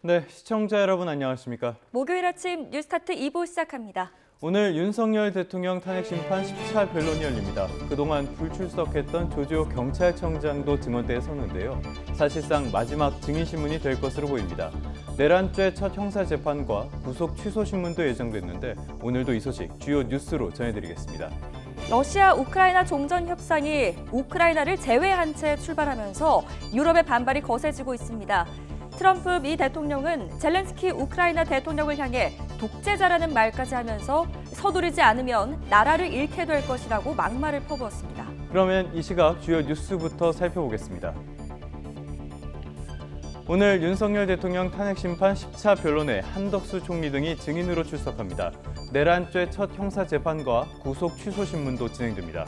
네, 시청자 여러분 안녕하십니까? 목요일 아침 뉴스타트 2부 시작합니다. 오늘 윤석열 대통령 탄핵 심판 10차 변론이 열립니다. 그동안 불출석했던 조지호 경찰청장도 증언대에 섰는데요. 사실상 마지막 증인 신문이 될 것으로 보입니다. 내란죄 첫 형사 재판과 구속 취소 신문도 예정됐는데 오늘도 이 소식 주요 뉴스로 전해드리겠습니다. 러시아 우크라이나 종전 협상이 우크라이나를 제외한 채 출발하면서 유럽의 반발이 거세지고 있습니다. 트럼프 미 대통령은 젤렌스키 우크라이나 대통령을 향해 독재자라는 말까지 하면서 서두르지 않으면 나라를 잃게 될 것이라고 막말을 퍼부었습니다. 그러면 이 시각 주요 뉴스부터 살펴보겠습니다. 오늘 윤석열 대통령 탄핵 심판 10차 변론에 한덕수 총리 등이 증인으로 출석합니다. 내란죄 첫 형사 재판과 구속 취소 신문도 진행됩니다.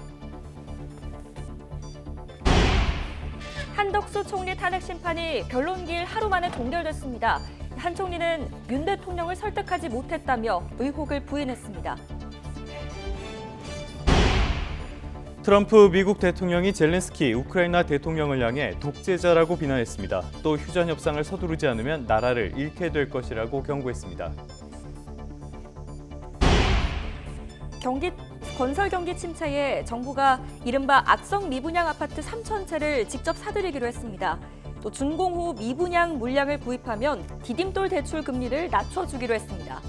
한덕수 총리 탄핵 심판이 변론기일 하루 만에 종결됐습니다. 한 총리는 윤 대통령을 설득하지 못했다며 의혹을 부인했습니다. 트럼프 미국 대통령이 젤렌스키 우크라이나 대통령을 향해 독재자라고 비난했습니다. 또 휴전 협상을 서두르지 않으면 나라를 잃게 될 것이라고 경고했습니다. 건설 경기 침체에 정부가 이른바 악성 미분양 아파트 3,000채를 직접 사들이기로 했습니다. 또 준공 후 미분양 물량을 구입하면 디딤돌 대출 금리를 낮춰주기로 했습니다.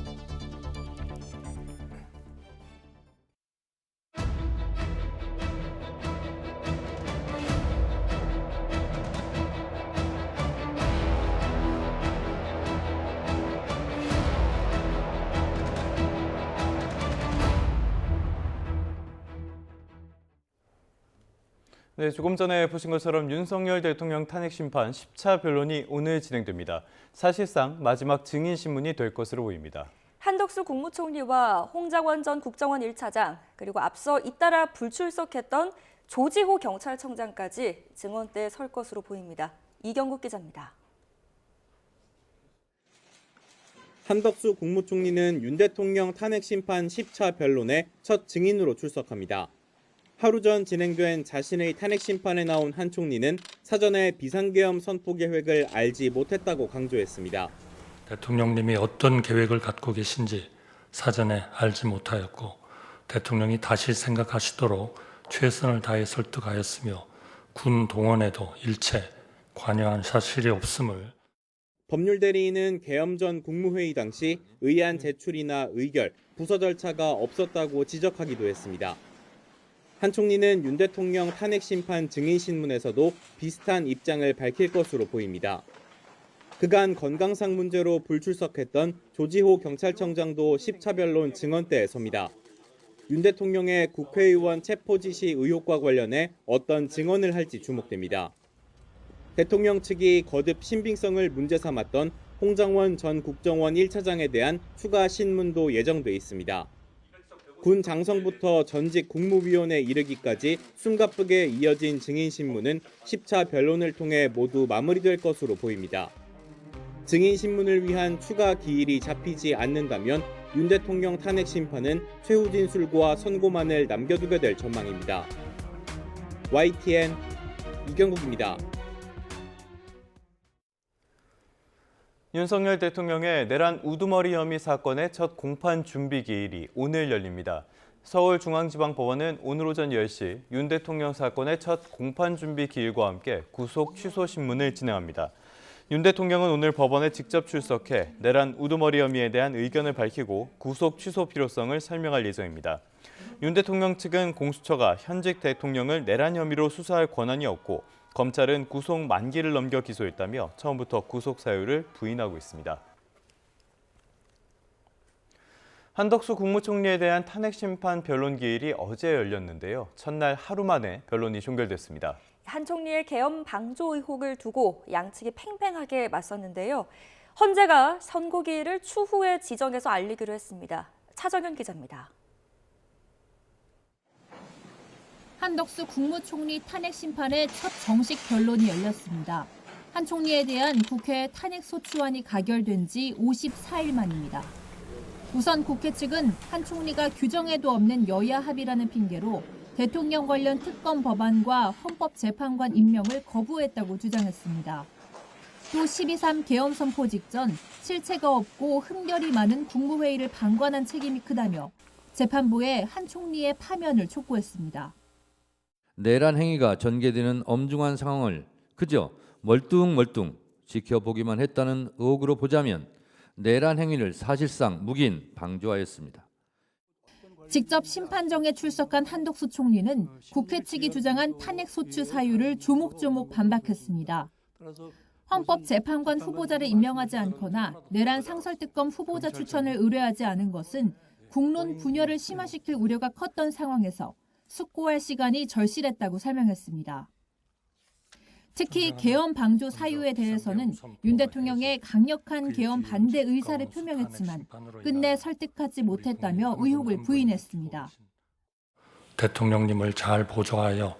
네, 조금 전에 보신 것처럼 윤석열 대통령 탄핵 심판 10차 변론이 오늘 진행됩니다. 사실상 마지막 증인 신문이 될 것으로 보입니다. 한덕수 국무총리와 홍장원 전 국정원 1차장, 그리고 앞서 잇따라 불출석했던 조지호 경찰청장까지 증언대에 설 것으로 보입니다. 이경국 기자입니다. 한덕수 국무총리는 윤 대통령 탄핵 심판 10차 변론에 첫 증인으로 출석합니다. 하루 전 진행된 자신의 탄핵 심판에 나온 한 총리는 사전에 비상계엄 선포 계획을 알지 못했다고 강조했습니다. 대통령님이 어떤 계획을 갖고 계신지 사전에 알지 못하였고 대통령이 다시 생각하시도록 최선을 다해 설득하였으며 군 동원에도 일체 관여한 사실이 없음을. 법률대리인은 계엄 전 국무회의 당시 의안 제출이나 의결, 부서 절차가 없었다고 지적하기도 했습니다. 한 총리는 윤 대통령 탄핵 심판 증인 신문에서도 비슷한 입장을 밝힐 것으로 보입니다. 그간 건강상 문제로 불출석했던 조지호 경찰청장도 10차 변론 증언대에 섭니다. 윤 대통령의 국회의원 체포 지시 의혹과 관련해 어떤 증언을 할지 주목됩니다. 대통령 측이 거듭 신빙성을 문제 삼았던 홍장원 전 국정원 1차장에 대한 추가 신문도 예정돼 있습니다. 군 장성부터 전직 국무위원에 이르기까지 숨가쁘게 이어진 증인 신문은 10차 변론을 통해 모두 마무리될 것으로 보입니다. 증인 신문을 위한 추가 기일이 잡히지 않는다면 윤 대통령 탄핵 심판은 최후 진술과 선고만을 남겨두게 될 전망입니다. YTN 이경국입니다. 윤석열 대통령의 내란 우두머리 혐의 사건의 첫 공판 준비 기일이 오늘 열립니다. 서울중앙지방법원은 오늘 오전 10시 윤 대통령 사건의 첫 공판 준비 기일과 함께 구속 취소 신문을 진행합니다. 윤 대통령은 오늘 법원에 직접 출석해 내란 우두머리 혐의에 대한 의견을 밝히고 구속 취소 필요성을 설명할 예정입니다. 윤 대통령 측은 공수처가 현직 대통령을 내란 혐의로 수사할 권한이 없고 검찰은 구속 만기를 넘겨 기소했다며 처음부터 구속 사유를 부인하고 있습니다. 한덕수 국무총리에 대한 탄핵 심판 변론 기일이 어제 열렸는데요. 첫날 하루 만에 변론이 종결됐습니다. 한 총리의 계엄 방조 의혹을 두고 양측이 팽팽하게 맞섰는데요. 헌재가 선고 기일을 추후에 지정해서 알리기로 했습니다. 차정현 기자입니다. 한덕수 국무총리 탄핵 심판의 첫 정식 변론이 열렸습니다. 한 총리에 대한 국회 탄핵소추안이 가결된 지 54일 만입니다. 우선 국회 측은 한 총리가 규정에도 없는 여야 합의라는 핑계로 대통령 관련 특검 법안과 헌법재판관 임명을 거부했다고 주장했습니다. 또 12.3 계엄 선포 직전 실체가 없고 흠결이 많은 국무회의를 방관한 책임이 크다며 재판부에 한 총리의 파면을 촉구했습니다. 내란 행위가 전개되는 엄중한 상황을 그저 멀뚱멀뚱 지켜보기만 했다는 의혹으로 보자면 내란 행위를 사실상 묵인 방조하였습니다. 직접 심판정에 출석한 한덕수 총리는 국회 측이 주장한 탄핵소추 사유를 조목조목 반박했습니다. 헌법재판관 후보자를 임명하지 않거나 내란 상설특검 후보자 추천을 의뢰하지 않은 것은 국론 분열을 심화시킬 우려가 컸던 상황에서 숙고할 시간이 절실했다고 설명했습니다. 특히 계엄 방조 사유에 대해서는 윤 대통령의 강력한 계엄 반대 의사를 표명했지만 끝내 설득하지 못했다며 의혹을 부인했습니다. 대통령님을 잘 보조하여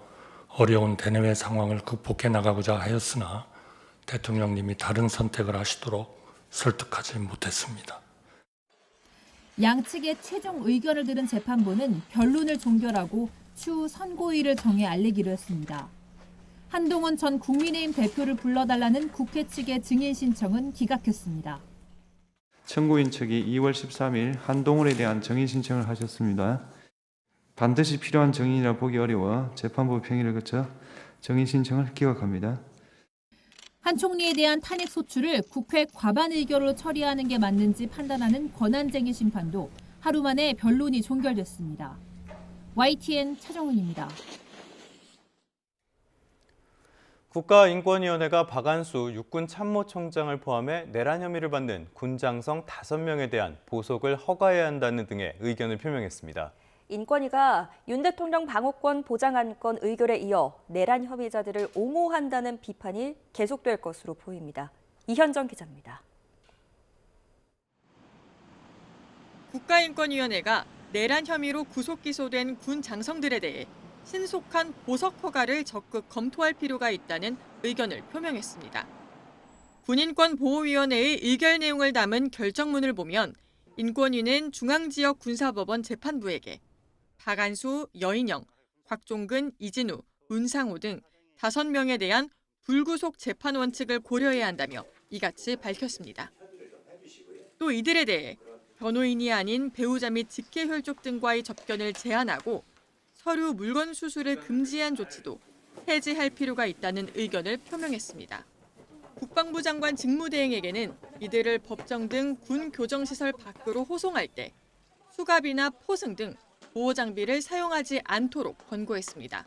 어려운 대내외 상황을 극복해 나가고자 하였으나 대통령님이 다른 선택을 하시도록 설득하지 못했습니다. 양측의 최종 의견을 들은 재판부는 변론을 종결하고 추후 선고일을 정해 알리기로 했습니다. 한동훈 전 국민의힘 대표를 불러달라는 국회 측의 증인 신청은 기각했습니다. 청구인 측이 2월 13일 한동훈에 대한 정인 신청을 하셨습니다. 반드시 필요한 정인이라 보기 어려워 재판부 평의를 거쳐 정인 신청을 기각합니다. 한 총리에 대한 탄핵 소추를 국회 과반 의결로 처리하는 게 맞는지 판단하는 권한쟁의 심판도 하루 만에 변론이 종결됐습니다. YTN 차정은입니다. 국가인권위원회가 박안수 육군 참모총장을 포함해 내란 혐의를 받는 군장성 5명에 대한 보석을 허가해야 한다는 등의 의견을 표명했습니다. 인권위가 윤 대통령 방어권 보장 안건 의결에 이어 내란 혐의자들을 옹호한다는 비판이 계속될 것으로 보입니다. 이현정 기자입니다. 국가인권위원회가 내란 혐의로 구속 기소된 군 장성들에 대해 신속한 보석 허가를 적극 검토할 필요가 있다는 의견을 표명했습니다. 군인권보호위원회의 의결 내용을 담은 결정문을 보면 인권위는 중앙지역 군사법원 재판부에게 박안수, 여인영, 곽종근, 이진우, 문상호 등 5명에 대한 불구속 재판 원칙을 고려해야 한다며 이같이 밝혔습니다. 또 이들에 대해 변호인이 아닌 배우자 및 직계혈족 등과의 접견을 제한하고 서류 물건 수수를 금지한 조치도 해제할 필요가 있다는 의견을 표명했습니다. 국방부 장관 직무대행에게는 이들을 법정 등 군 교정시설 밖으로 호송할 때 수갑이나 포승 등 보호장비를 사용하지 않도록 권고했습니다.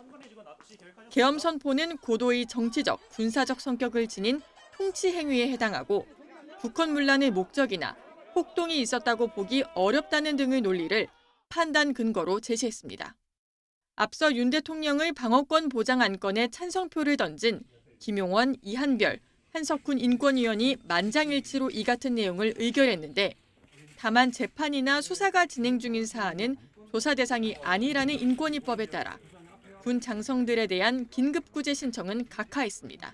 계엄 선포는 고도의 정치적, 군사적 성격을 지닌 통치 행위에 해당하고 북한 문란의 목적이나 폭동이 있었다고 보기 어렵다는 등의 논리를 판단 근거로 제시했습니다. 앞서 윤 대통령의 방어권 보장 안건에 찬성표를 던진 김용원, 이한별, 한석훈 인권위원이 만장일치로 이 같은 내용을 의결했는데 다만 재판이나 수사가 진행 중인 사안은 조사 대상이 아니라는 인권위법에 따라 군 장성들에 대한 긴급구제 신청은 각하했습니다.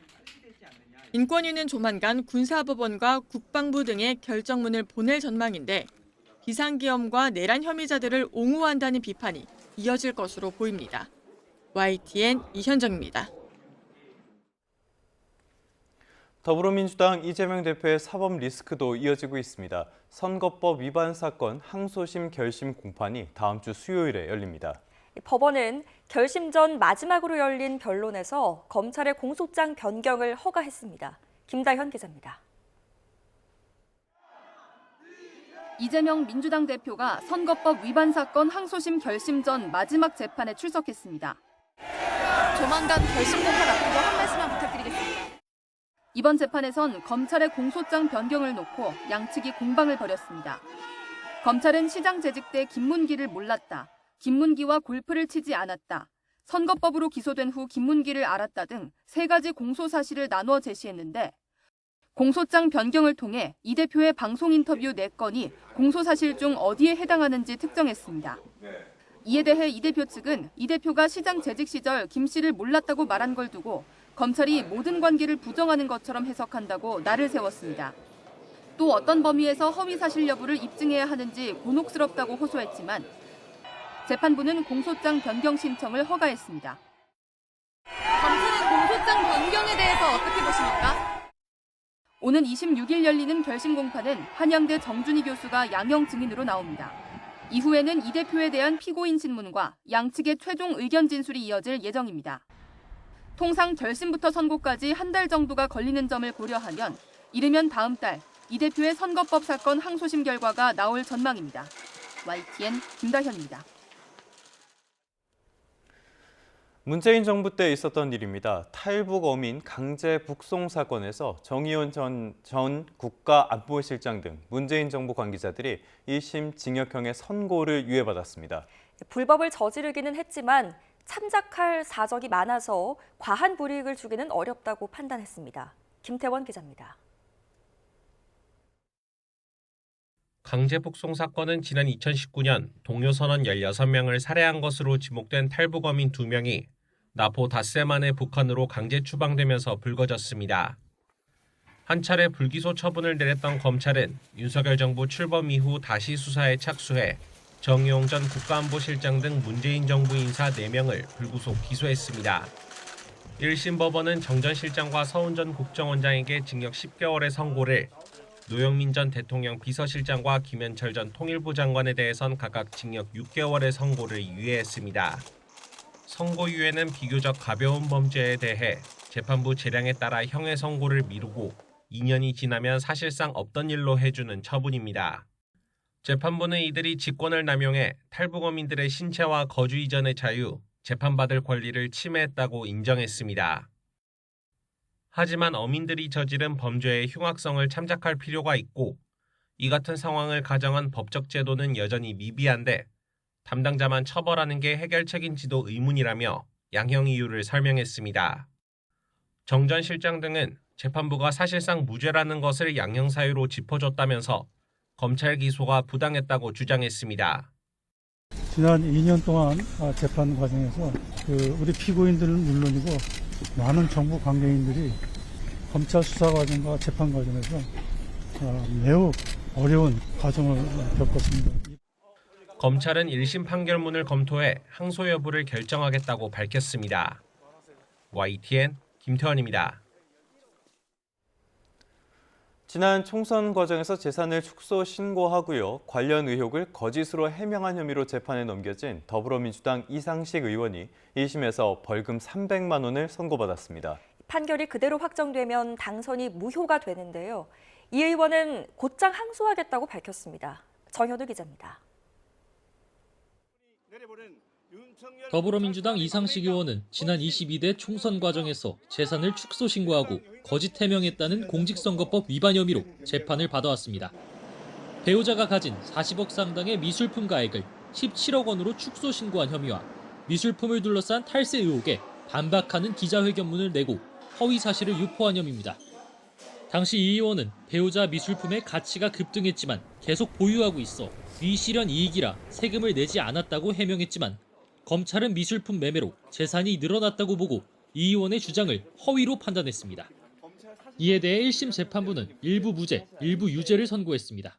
인권위는 조만간 군사법원과 국방부 등의 결정문을 보낼 전망인데 비상계엄과 내란 혐의자들을 옹호한다는 비판이 이어질 것으로 보입니다. YTN 이현정입니다. 더불어민주당 이재명 대표의 사법 리스크도 이어지고 있습니다. 선거법 위반 사건 항소심 결심 공판이 다음 주 수요일에 열립니다. 법원은 결심 전 마지막으로 열린 변론에서 검찰의 공소장 변경을 허가했습니다. 김다현 기자입니다. 이재명 민주당 대표가 선거법 위반 사건 항소심 결심 전 마지막 재판에 출석했습니다. 조만간 결심 공판 앞두고 한 말씀만 부탁드리겠습니다. 이번 재판에선 검찰의 공소장 변경을 놓고 양측이 공방을 벌였습니다. 검찰은 시장 재직 때 김문기를 몰랐다, 김문기와 골프를 치지 않았다, 선거법으로 기소된 후 김문기를 알았다 등 3가지 공소 사실을 나눠 제시했는데 공소장 변경을 통해 이 대표의 방송 인터뷰 4건이 공소 사실 중 어디에 해당하는지 특정했습니다. 이에 대해 이 대표 측은 이 대표가 시장 재직 시절 김 씨를 몰랐다고 말한 걸 두고 검찰이 모든 관계를 부정하는 것처럼 해석한다고 날을 세웠습니다. 또 어떤 범위에서 허위 사실 여부를 입증해야 하는지 곤혹스럽다고 호소했지만 재판부는 공소장 변경 신청을 허가했습니다. 검찰은 공소장 변경에 대해서 어떻게 보십니까? 오는 26일 열리는 결심 공판은 한양대 정준희 교수가 양형 증인으로 나옵니다. 이후에는 이 대표에 대한 피고인 신문과 양측의 최종 의견 진술이 이어질 예정입니다. 통상 결심부터 선고까지 한 달 정도가 걸리는 점을 고려하면 이르면 다음 달 이 대표의 선거법 사건 항소심 결과가 나올 전망입니다. YTN 김다현입니다. 문재인 정부 때 있었던 일입니다. 탈북 어민 강제 북송 사건에서 정의원 전 국가안보실장 등 문재인 정부 관계자들이 1심 징역형의 선고를 유예받았습니다. 불법을 저지르기는 했지만 참작할 사적이 많아서 과한 불이익을 주기는 어렵다고 판단했습니다. 김태원 기자입니다. 강제 북송 사건은 지난 2019년 동료선원 16명을 살해한 것으로 지목된 탈북어민 2명이 나포 닷새 만에 북한으로 강제 추방되면서 불거졌습니다. 한 차례 불기소 처분을 내렸던 검찰은 윤석열 정부 출범 이후 다시 수사에 착수해 정의용 전 국가안보실장 등 문재인 정부 인사 4명을 불구속 기소했습니다. 1심 법원은 정 전 실장과 서훈 전 국정원장에게 징역 10개월의 선고를, 노영민 전 대통령 비서실장과 김현철 전 통일부 장관에 대해선 각각 징역 6개월의 선고를 유예했습니다. 선고 유예는 비교적 가벼운 범죄에 대해 재판부 재량에 따라 형의 선고를 미루고 2년이 지나면 사실상 없던 일로 해주는 처분입니다. 재판부는 이들이 직권을 남용해 탈북어민들의 신체와 거주 이전의 자유, 재판받을 권리를 침해했다고 인정했습니다. 하지만 어민들이 저지른 범죄의 흉악성을 참작할 필요가 있고 이 같은 상황을 가정한 법적 제도는 여전히 미비한데 담당자만 처벌하는 게 해결책인지도 의문이라며 양형 이유를 설명했습니다. 정 전 실장 등은 재판부가 사실상 무죄라는 것을 양형 사유로 짚어줬다면서 검찰 기소가 부당했다고 주장했습니다. 지난 2년 동안 재판 과정에서 우리 피고인들은 물론이고 많은 정부 관계인들이 검찰 수사 과정과 재판 과정에서 매우 어려운 과정을 겪었습니다. 검찰은 1심 판결문을 검토해 항소 여부를 결정하겠다고 밝혔습니다. YTN 김태원입니다. 지난 총선 과정에서 재산을 축소 신고하고요. 관련 의혹을 거짓으로 해명한 혐의로 재판에 넘겨진 더불어민주당 이상식 의원이 1심에서 벌금 300만 원을 선고받았습니다. 판결이 그대로 확정되면 당선이 무효가 되는데요. 이 의원은 곧장 항소하겠다고 밝혔습니다. 정현우 기자입니다. 더불어민주당 이상식 의원은 지난 22대 총선 과정에서 재산을 축소 신고하고 거짓 해명했다는 공직선거법 위반 혐의로 재판을 받아왔습니다. 배우자가 가진 40억 상당의 미술품 가액을 17억 원으로 축소 신고한 혐의와 미술품을 둘러싼 탈세 의혹에 반박하는 기자회견문을 내고 허위 사실을 유포한 혐의입니다. 당시 이 의원은 배우자 미술품의 가치가 급등했지만 계속 보유하고 있어 위실현 이익이라 세금을 내지 않았다고 해명했지만 검찰은 미술품 매매로 재산이 늘어났다고 보고 이 의원의 주장을 허위로 판단했습니다. 이에 대해 1심 재판부는 일부 무죄, 일부 유죄를 선고했습니다.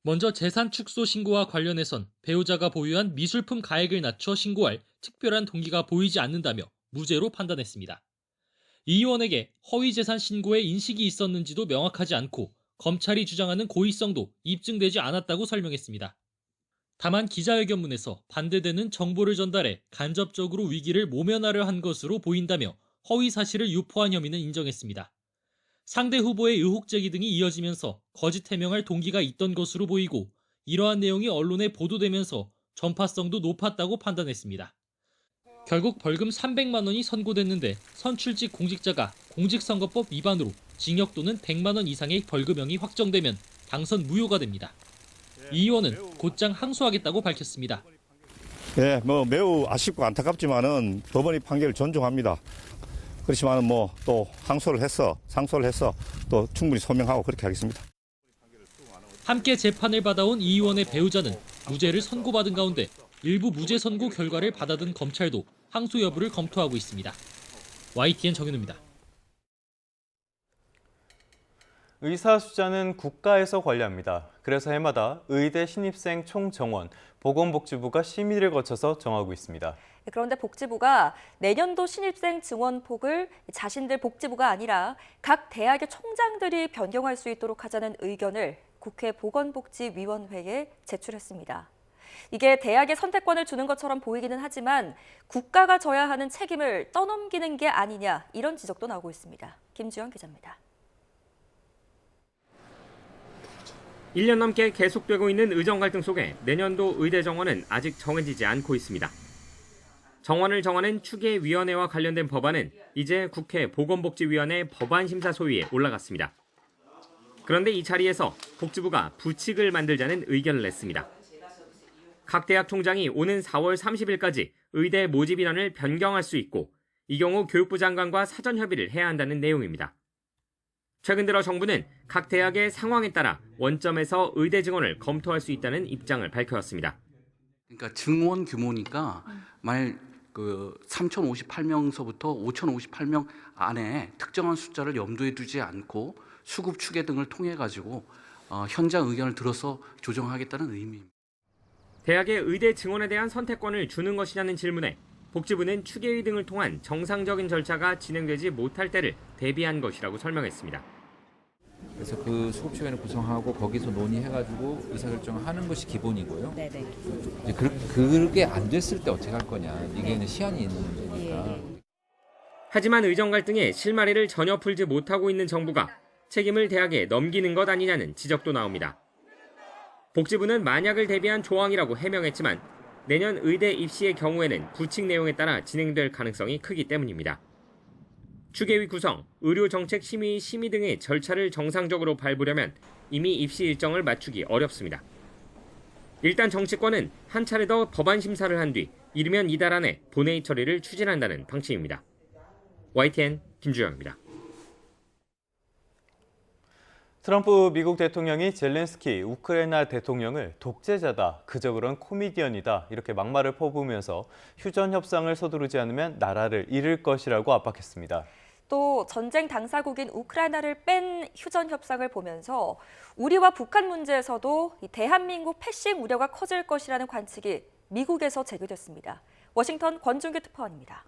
먼저 재산 축소 신고와 관련해선 배우자가 보유한 미술품 가액을 낮춰 신고할 특별한 동기가 보이지 않는다며 무죄로 판단했습니다. 이 의원에게 허위 재산 신고에 인식이 있었는지도 명확하지 않고 검찰이 주장하는 고의성도 입증되지 않았다고 설명했습니다. 다만 기자회견문에서 반대되는 정보를 전달해 간접적으로 위기를 모면하려 한 것으로 보인다며 허위 사실을 유포한 혐의는 인정했습니다. 상대 후보의 의혹 제기 등이 이어지면서 거짓 해명할 동기가 있던 것으로 보이고 이러한 내용이 언론에 보도되면서 전파성도 높았다고 판단했습니다. 결국 벌금 300만 원이 선고됐는데 선출직 공직자가 공직선거법 위반으로 징역 또는 100만 원 이상의 벌금형이 확정되면 당선 무효가 됩니다. 이 의원은 곧장 항소하겠다고 밝혔습니다. 네, 매우 아쉽고 안타깝지만은 법원의 판결을 존중합니다. 그렇지만은 또 상소를 해서 또 충분히 소명하고 그렇게 하겠습니다. 함께 재판을 받아온 이 의원의 배우자는 무죄를 선고받은 가운데 일부 무죄 선고 결과를 받아든 검찰도 항소 여부를 검토하고 있습니다. YTN 정현우입니다. 의사 숫자는 국가에서 관리합니다. 그래서 해마다 의대 신입생 총 정원, 보건복지부가 심의를 거쳐서 정하고 있습니다. 그런데 복지부가 내년도 신입생 증원폭을 자신들 복지부가 아니라 각 대학의 총장들이 변경할 수 있도록 하자는 의견을 국회 보건복지위원회에 제출했습니다. 이게 대학의 선택권을 주는 것처럼 보이기는 하지만 국가가 져야 하는 책임을 떠넘기는 게 아니냐, 이런 지적도 나오고 있습니다. 김주영 기자입니다. 1년 넘게 계속되고 있는 의정 갈등 속에 내년도 의대 정원은 아직 정해지지 않고 있습니다. 정원을 정하는 추계위원회와 관련된 법안은 이제 국회 보건복지위원회 법안심사 소위에 올라갔습니다. 그런데 이 자리에서 복지부가 부칙을 만들자는 의견을 냈습니다. 각 대학 총장이 오는 4월 30일까지 의대 모집 인원을 변경할 수 있고 이 경우 교육부 장관과 사전 협의를 해야 한다는 내용입니다. 최근 들어 정부는 각 대학의 상황에 따라 원점에서 의대 증원을 검토할 수 있다는 입장을 밝혀왔습니다. 그러니까 증원 규모니까 만약 3,058명서부터 5,058명 안에 특정한 숫자를 염두에 두지 않고 수급 추계 등을 통해 가지고 현장 의견을 들어서 조정하겠다는 의미입니다. 대학의 의대 증원에 대한 선택권을 주는 것이냐는 질문에 복지부는 추계위 등을 통한 정상적인 절차가 진행되지 못할 때를 대비한 것이라고 설명했습니다. 그래서 그 수급추계를 구성하고 거기서 논의해가지고 의사결정을 하는 것이 기본이고요. 네네. 이제 그게 안 됐을 때 어떻게 할 거냐. 이게 네. 시한이 있는 문제니까. 하지만 의정 갈등에 실마리를 전혀 풀지 못하고 있는 정부가 책임을 대학에 넘기는 것 아니냐는 지적도 나옵니다. 복지부는 만약을 대비한 조항이라고 해명했지만 내년 의대 입시의 경우에는 부칙 내용에 따라 진행될 가능성이 크기 때문입니다. 추계위 구성, 의료정책심의 심의 등의 절차를 정상적으로 밟으려면 이미 입시 일정을 맞추기 어렵습니다. 일단 정치권은 한 차례 더 법안 심사를 한 뒤 이르면 이달 안에 본회의 처리를 추진한다는 방침입니다. YTN 김주영입니다. 트럼프 미국 대통령이 젤렌스키 우크라이나 대통령을 독재자다, 그저 그런 코미디언이다 이렇게 막말을 퍼부으면서 휴전 협상을 서두르지 않으면 나라를 잃을 것이라고 압박했습니다. 또 전쟁 당사국인 우크라이나를 뺀 휴전 협상을 보면서 우리와 북한 문제에서도 대한민국 패싱 우려가 커질 것이라는 관측이 미국에서 제기됐습니다. 워싱턴 권준규 특파원입니다.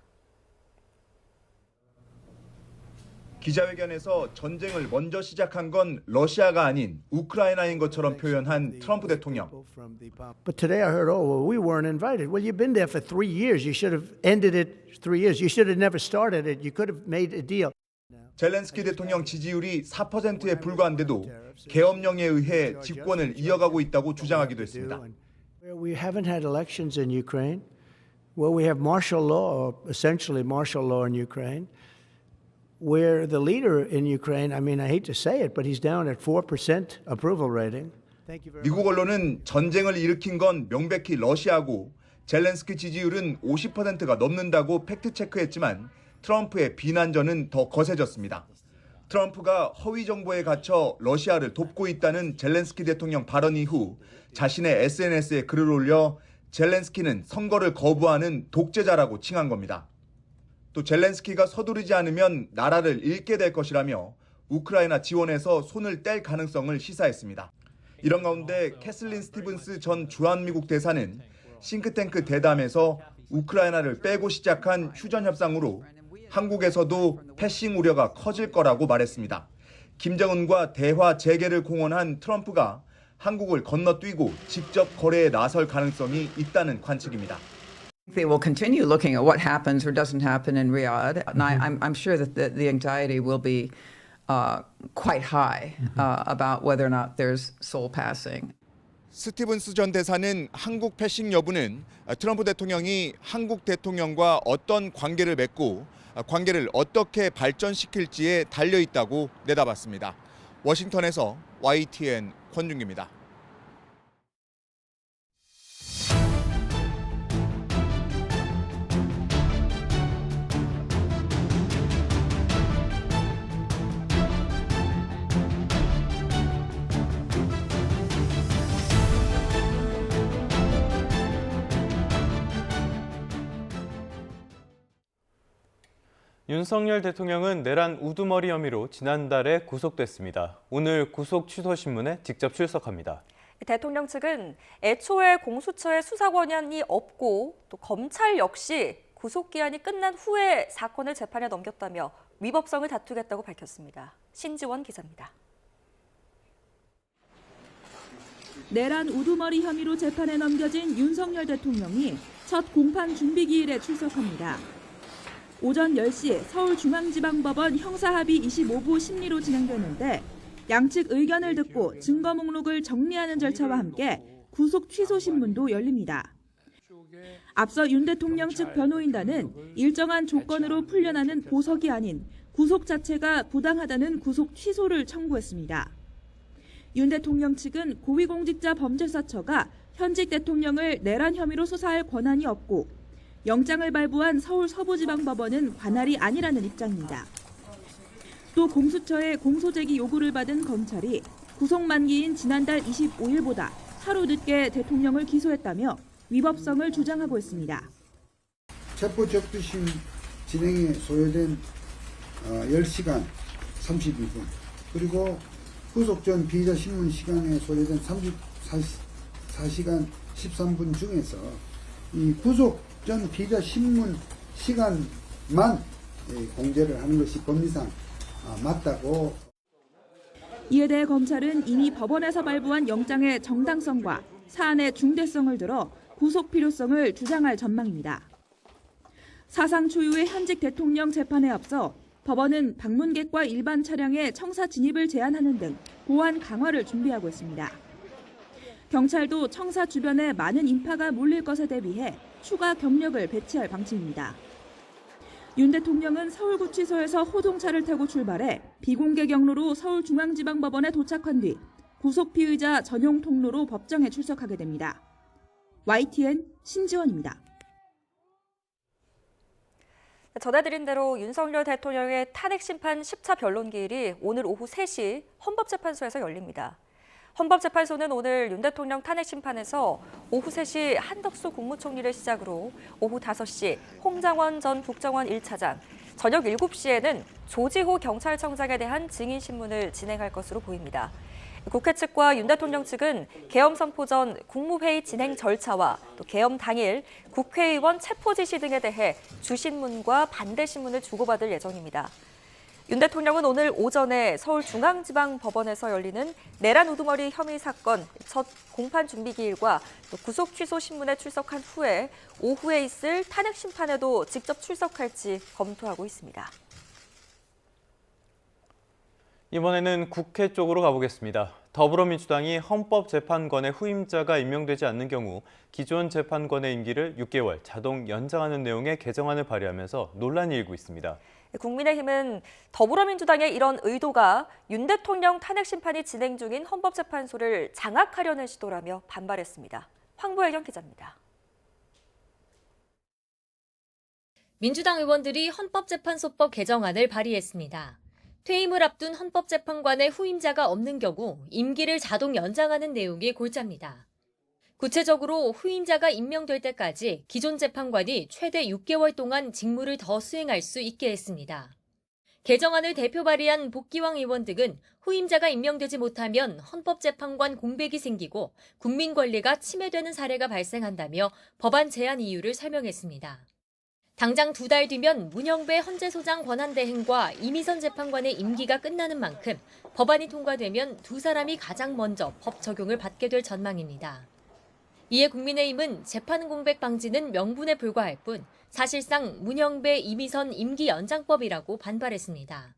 기자회견에서 전쟁을 먼저 시작한 건 러시아가 아닌 우크라이나인 것처럼 표현한 트럼프 대통령. But today I heard, oh, well, we weren't invited. Well, you've been there for 3 years. You should have ended it 3 years. You should have never started it. You could have made a deal. 젤렌스키 대통령 지지율이 4%에 불과한데도 계엄령에 의해 집권을 이어가고 있다고 주장하기도 했습니다. We haven't had elections in Ukraine. Well, we have martial law, or essentially martial law in Ukraine. Where the leader in Ukraine, I mean, I hate to say it, but he's down at 4% approval rating. 미국 언론은 전쟁을 일으킨 건 명백히 러시아고 젤렌스키 지지율은 50%가 넘는다고 팩트체크했지만 트럼프의 비난전은 더 거세졌습니다. 트럼프가 허위 정보에 갇혀 러시아를 돕고 있다는 젤렌스키 대통령 발언 이후 자신의 SNS에 글을 올려 젤렌스키는 선거를 거부하는 독재자라고 칭한 겁니다. 또 젤렌스키가 서두르지 않으면 나라를 잃게 될 것이라며 우크라이나 지원에서 손을 뗄 가능성을 시사했습니다. 이런 가운데 캐슬린 스티븐스 전 주한미국 대사는 싱크탱크 대담에서 우크라이나를 빼고 시작한 휴전 협상으로 한국에서도 패싱 우려가 커질 거라고 말했습니다. 김정은과 대화 재개를 공언한 트럼프가 한국을 건너뛰고 직접 거래에 나설 가능성이 있다는 관측입니다. They will continue looking at what happens or doesn't happen in Riyadh, and I'm sure that the anxiety will be quite high about whether or not there's soul passing. 스티븐스 전 대사는 한국 패싱 여부는 트럼프 대통령이 한국 대통령과 어떤 관계를 맺고 관계를 어떻게 발전시킬지에 달려 있다고 내다봤습니다. 워싱턴에서 YTN 권준규입니다. 윤석열 대통령은 내란 우두머리 혐의로 지난달에 구속됐습니다. 오늘 구속 취소 신문에 직접 출석합니다. 대통령 측은 애초에 공수처에 수사 권한이 없고 또 검찰 역시 구속기한이 끝난 후에 사건을 재판에 넘겼다며 위법성을 다투겠다고 밝혔습니다. 신지원 기자입니다. 내란 우두머리 혐의로 재판에 넘겨진 윤석열 대통령이 첫 공판 준비기일에 출석합니다. 오전 10시 서울중앙지방법원 형사합의 25부 심리로 진행됐는데 양측 의견을 듣고 증거 목록을 정리하는 절차와 함께 구속 취소 신문도 열립니다. 앞서 윤 대통령 측 변호인단은 일정한 조건으로 풀려나는 보석이 아닌 구속 자체가 부당하다는 구속 취소를 청구했습니다. 윤 대통령 측은 고위공직자범죄수사처가 현직 대통령을 내란 혐의로 수사할 권한이 없고 영장을 발부한 서울 서부지방법원은 관할이 아니라는 입장입니다. 또 공수처의 공소제기 요구를 받은 검찰이 구속 만기인 지난달 25일보다 하루 늦게 대통령을 기소했다며 위법성을 주장하고 있습니다. 체포적부심 진행에 소요된 10시간 32분 그리고 구속 전 피의자 신문 시간에 소요된 34시간 13분 중에서 이 구속 전 피의자 신문 시간만 공개를 하는 것이 법리상 맞다고. 이에 대해 검찰은 이미 법원에서 발부한 영장의 정당성과 사안의 중대성을 들어 구속 필요성을 주장할 전망입니다. 사상 초유의 현직 대통령 재판에 앞서 법원은 방문객과 일반 차량의 청사 진입을 제한하는 등 보안 강화를 준비하고 있습니다. 경찰도 청사 주변에 많은 인파가 몰릴 것에 대비해 추가 경력을 배치할 방침입니다. 윤 대통령은 서울구치소에서 호동차를 타고 출발해 비공개 경로로 서울중앙지방법원에 도착한 뒤 구속 피의자 전용 통로로 법정에 출석하게 됩니다. YTN 신지원입니다. 전해드린 대로 윤석열 대통령의 탄핵심판 10차 변론기일이 오늘 오후 3시 헌법재판소에서 열립니다. 헌법재판소는 오늘 윤 대통령 탄핵심판에서 오후 3시 한덕수 국무총리를 시작으로 오후 5시 홍장원 전 국정원 1차장, 저녁 7시에는 조지호 경찰청장에 대한 증인신문을 진행할 것으로 보입니다. 국회 측과 윤 대통령 측은 계엄 선포 전 국무회의 진행 절차와 또 계엄 당일 국회의원 체포 지시 등에 대해 주신문과 반대신문을 주고받을 예정입니다. 윤 대통령은 오늘 오전에 서울중앙지방법원에서 열리는 내란 우두머리 혐의 사건 첫 공판 준비기일과 또 구속 취소 신문에 출석한 후에 오후에 있을 탄핵 심판에도 직접 출석할지 검토하고 있습니다. 이번에는 국회 쪽으로 가보겠습니다. 더불어민주당이 헌법재판관의 후임자가 임명되지 않는 경우 기존 재판관의 임기를 6개월 자동 연장하는 내용의 개정안을 발의하면서 논란이 일고 있습니다. 국민의힘은 더불어민주당의 이런 의도가 윤 대통령 탄핵 심판이 진행 중인 헌법재판소를 장악하려는 시도라며 반발했습니다. 황보혜경 기자입니다. 민주당 의원들이 헌법재판소법 개정안을 발의했습니다. 퇴임을 앞둔 헌법재판관의 후임자가 없는 경우 임기를 자동 연장하는 내용이 골자입니다. 구체적으로 후임자가 임명될 때까지 기존 재판관이 최대 6개월 동안 직무를 더 수행할 수 있게 했습니다. 개정안을 대표 발의한 복기왕 의원 등은 후임자가 임명되지 못하면 헌법재판관 공백이 생기고 국민 권리가 침해되는 사례가 발생한다며 법안 제안 이유를 설명했습니다. 당장 2달 뒤면 문영배 헌재소장 권한대행과 이미선 재판관의 임기가 끝나는 만큼 법안이 통과되면 두 사람이 가장 먼저 법 적용을 받게 될 전망입니다. 이에 국민의힘은 재판 공백 방지는 명분에 불과할 뿐 사실상 문영배, 이미선 임기 연장법이라고 반발했습니다.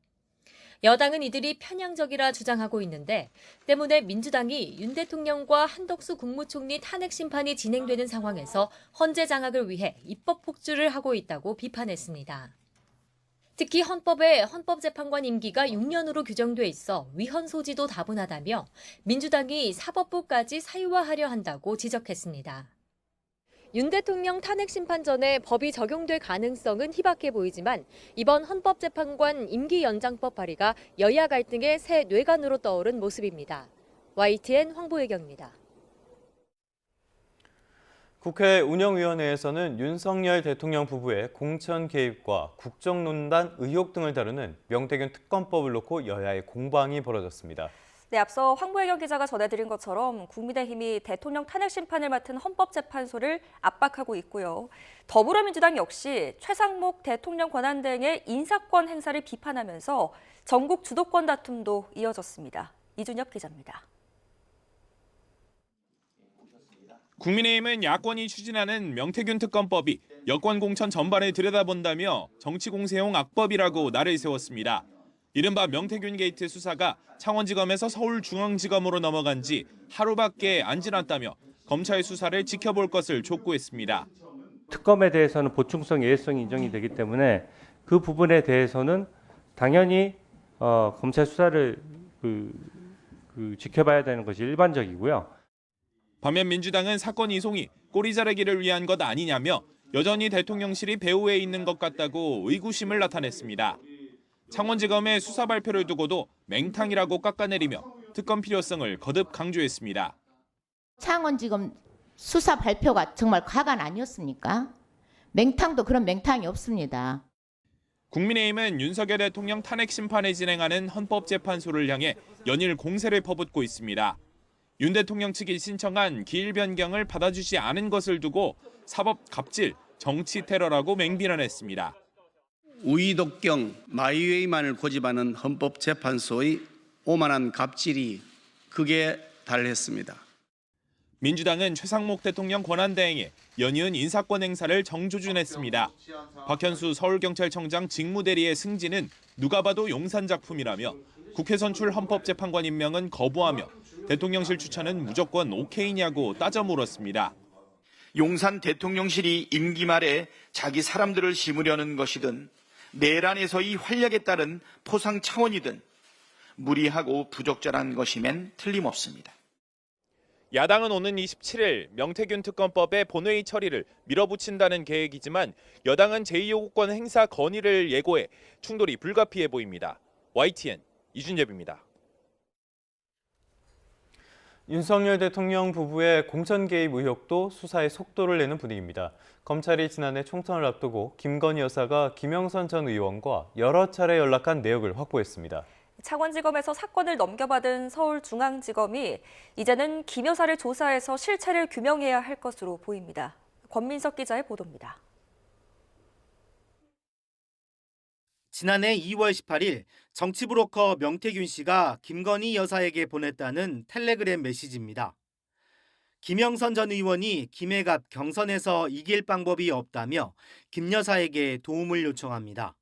여당은 이들이 편향적이라 주장하고 있는데 때문에 민주당이 윤 대통령과 한덕수 국무총리 탄핵 심판이 진행되는 상황에서 헌재 장악을 위해 입법 폭주를 하고 있다고 비판했습니다. 특히 헌법에 헌법재판관 임기가 6년으로 규정돼 있어 위헌 소지도 다분하다며 민주당이 사법부까지 사유화하려 한다고 지적했습니다. 윤 대통령 탄핵 심판 전에 법이 적용될 가능성은 희박해 보이지만 이번 헌법재판관 임기 연장법 발의가 여야 갈등의 새 뇌관으로 떠오른 모습입니다. YTN 황보혜경입니다. 국회 운영위원회에서는 윤석열 대통령 부부의 공천 개입과 국정농단 의혹 등을 다루는 명태균 특검법을 놓고 여야의 공방이 벌어졌습니다. 네, 앞서 황보혜경 기자가 전해드린 것처럼 국민의힘이 대통령 탄핵 심판을 맡은 헌법재판소를 압박하고 있고요. 더불어민주당 역시 최상목 대통령 권한대행의 인사권 행사를 비판하면서 전국 주도권 다툼도 이어졌습니다. 이준엽 기자입니다. 국민의힘은 야권이 추진하는 명태균 특검법이 여권 공천 전반을 들여다본다며 정치공세용 악법이라고 날을 세웠습니다. 이른바 명태균 게이트 수사가 창원지검에서 서울중앙지검으로 넘어간 지 하루밖에 안 지났다며 검찰 수사를 지켜볼 것을 촉구했습니다. 특검에 대해서는 보충성 예외성이 인정이 되기 때문에 그 부분에 대해서는 당연히 검찰 수사를 지켜봐야 되는 것이 일반적이고요. 반면 민주당은 사건 이송이 꼬리 자르기를 위한 것 아니냐며 여전히 대통령실이 배후에 있는 것 같다고 의구심을 나타냈습니다. 창원지검의 수사 발표를 두고도 맹탕이라고 깎아내리며 특검 필요성을 거듭 강조했습니다. 창원지검 수사 발표가 정말 과반 아니었습니까? 맹탕도 그런 맹탕이 없습니다. 국민의힘은 윤석열 대통령 탄핵 심판을 진행하는 헌법재판소를 향해 연일 공세를 퍼붓고 있습니다. 윤 대통령 측이 신청한 기일 변경을 받아주지 않은 것을 두고 사법 갑질, 정치 테러라고 맹비난했습니다. 우의독경, 마이웨이만을 고집하는 헌법재판소의 오만한 갑질이 극에 달했습니다. 민주당은 최상목 대통령 권한대행에 연이은 인사권 행사를 정조준했습니다. 박현수 서울경찰청장 직무대리의 승진은 누가 봐도 용산 작품이라며 국회 선출 헌법재판관 임명은 거부하며 대통령실 추천은 무조건 오케이냐고 따져 물었습니다. 용산 대통령실이 임기 말에 자기 사람들을 심으려는 것이든 내란에서의 활약에 따른 포상 차원이든 무리하고 부적절한 것이면 틀림없습니다. 야당은 오는 27일 명태균 특검법의 본회의 처리를 밀어붙인다는 계획이지만 여당은 제2요구권 행사 건의를 예고해 충돌이 불가피해 보입니다. YTN 이준엽입니다. 윤석열 대통령 부부의 공천 개입 의혹도 수사에 속도를 내는 분위기입니다. 검찰이 지난해 총선을 앞두고 김건희 여사가 김영선 전 의원과 여러 차례 연락한 내역을 확보했습니다. 창원지검에서 사건을 넘겨받은 서울중앙지검이 이제는 김 여사를 조사해서 실체를 규명해야 할 것으로 보입니다. 권민석 기자의 보도입니다. 지난해 2월 18일 정치브로커 명태균 씨가 김건희 여사에게 보냈다는 텔레그램 메시지입니다. 김영선 전 의원이 김해갑 경선에서 이길 방법이 없다며 김 여사에게 도움을 요청합니다.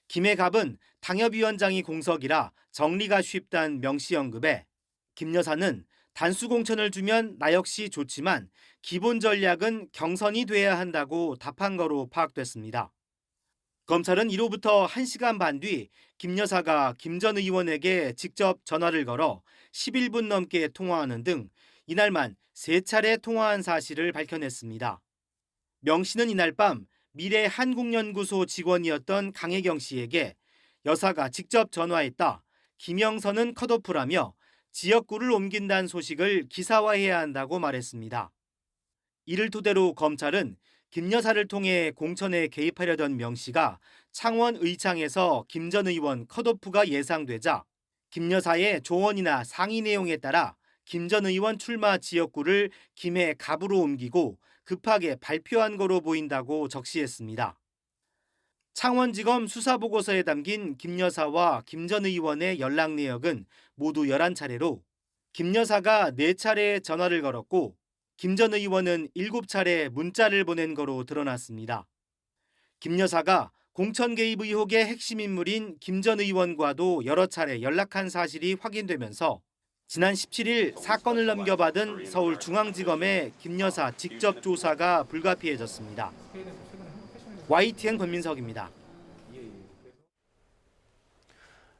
김해갑은 당협위원장이 공석이라 정리가 쉽단 명씨 언급에 김 여사는 단수 공천을 주면 나 역시 좋지만 기본 전략은 경선이 돼야 한다고 답한 거로 파악됐습니다. 검찰은 이로부터 1시간 반 뒤 김 여사가 김 전 의원에게 직접 전화를 걸어 11분 넘게 통화하는 등 이날만 3차례 통화한 사실을 밝혀냈습니다. 명 씨는 이날 밤 미래 한국연구소 직원이었던 강혜경 씨에게 여사가 직접 전화했다. 김영선은 컷오프라며 지역구를 옮긴다는 소식을 기사화해야 한다고 말했습니다. 이를 토대로 검찰은 김 여사를 통해 공천에 개입하려던 명 씨가 창원 의창에서 김 전 의원 컷오프가 예상되자 김 여사의 조언이나 상의 내용에 따라 김 전 의원 출마 지역구를 김해 갑으로 옮기고 급하게 발표한 거로 보인다고 적시했습니다. 창원지검 수사보고서에 담긴 김 여사와 김 전 의원의 연락 내역은 모두 11차례로 김 여사가 4차례 전화를 걸었고 김 전 의원은 7차례 문자를 보낸 거로 드러났습니다. 김 여사가 공천 개입 의혹의 핵심 인물인 김 전 의원과도 여러 차례 연락한 사실이 확인되면서 지난 17일 사건을 넘겨받은 서울중앙지검의 김 여사 직접 조사가 불가피해졌습니다. YTN 권민석입니다.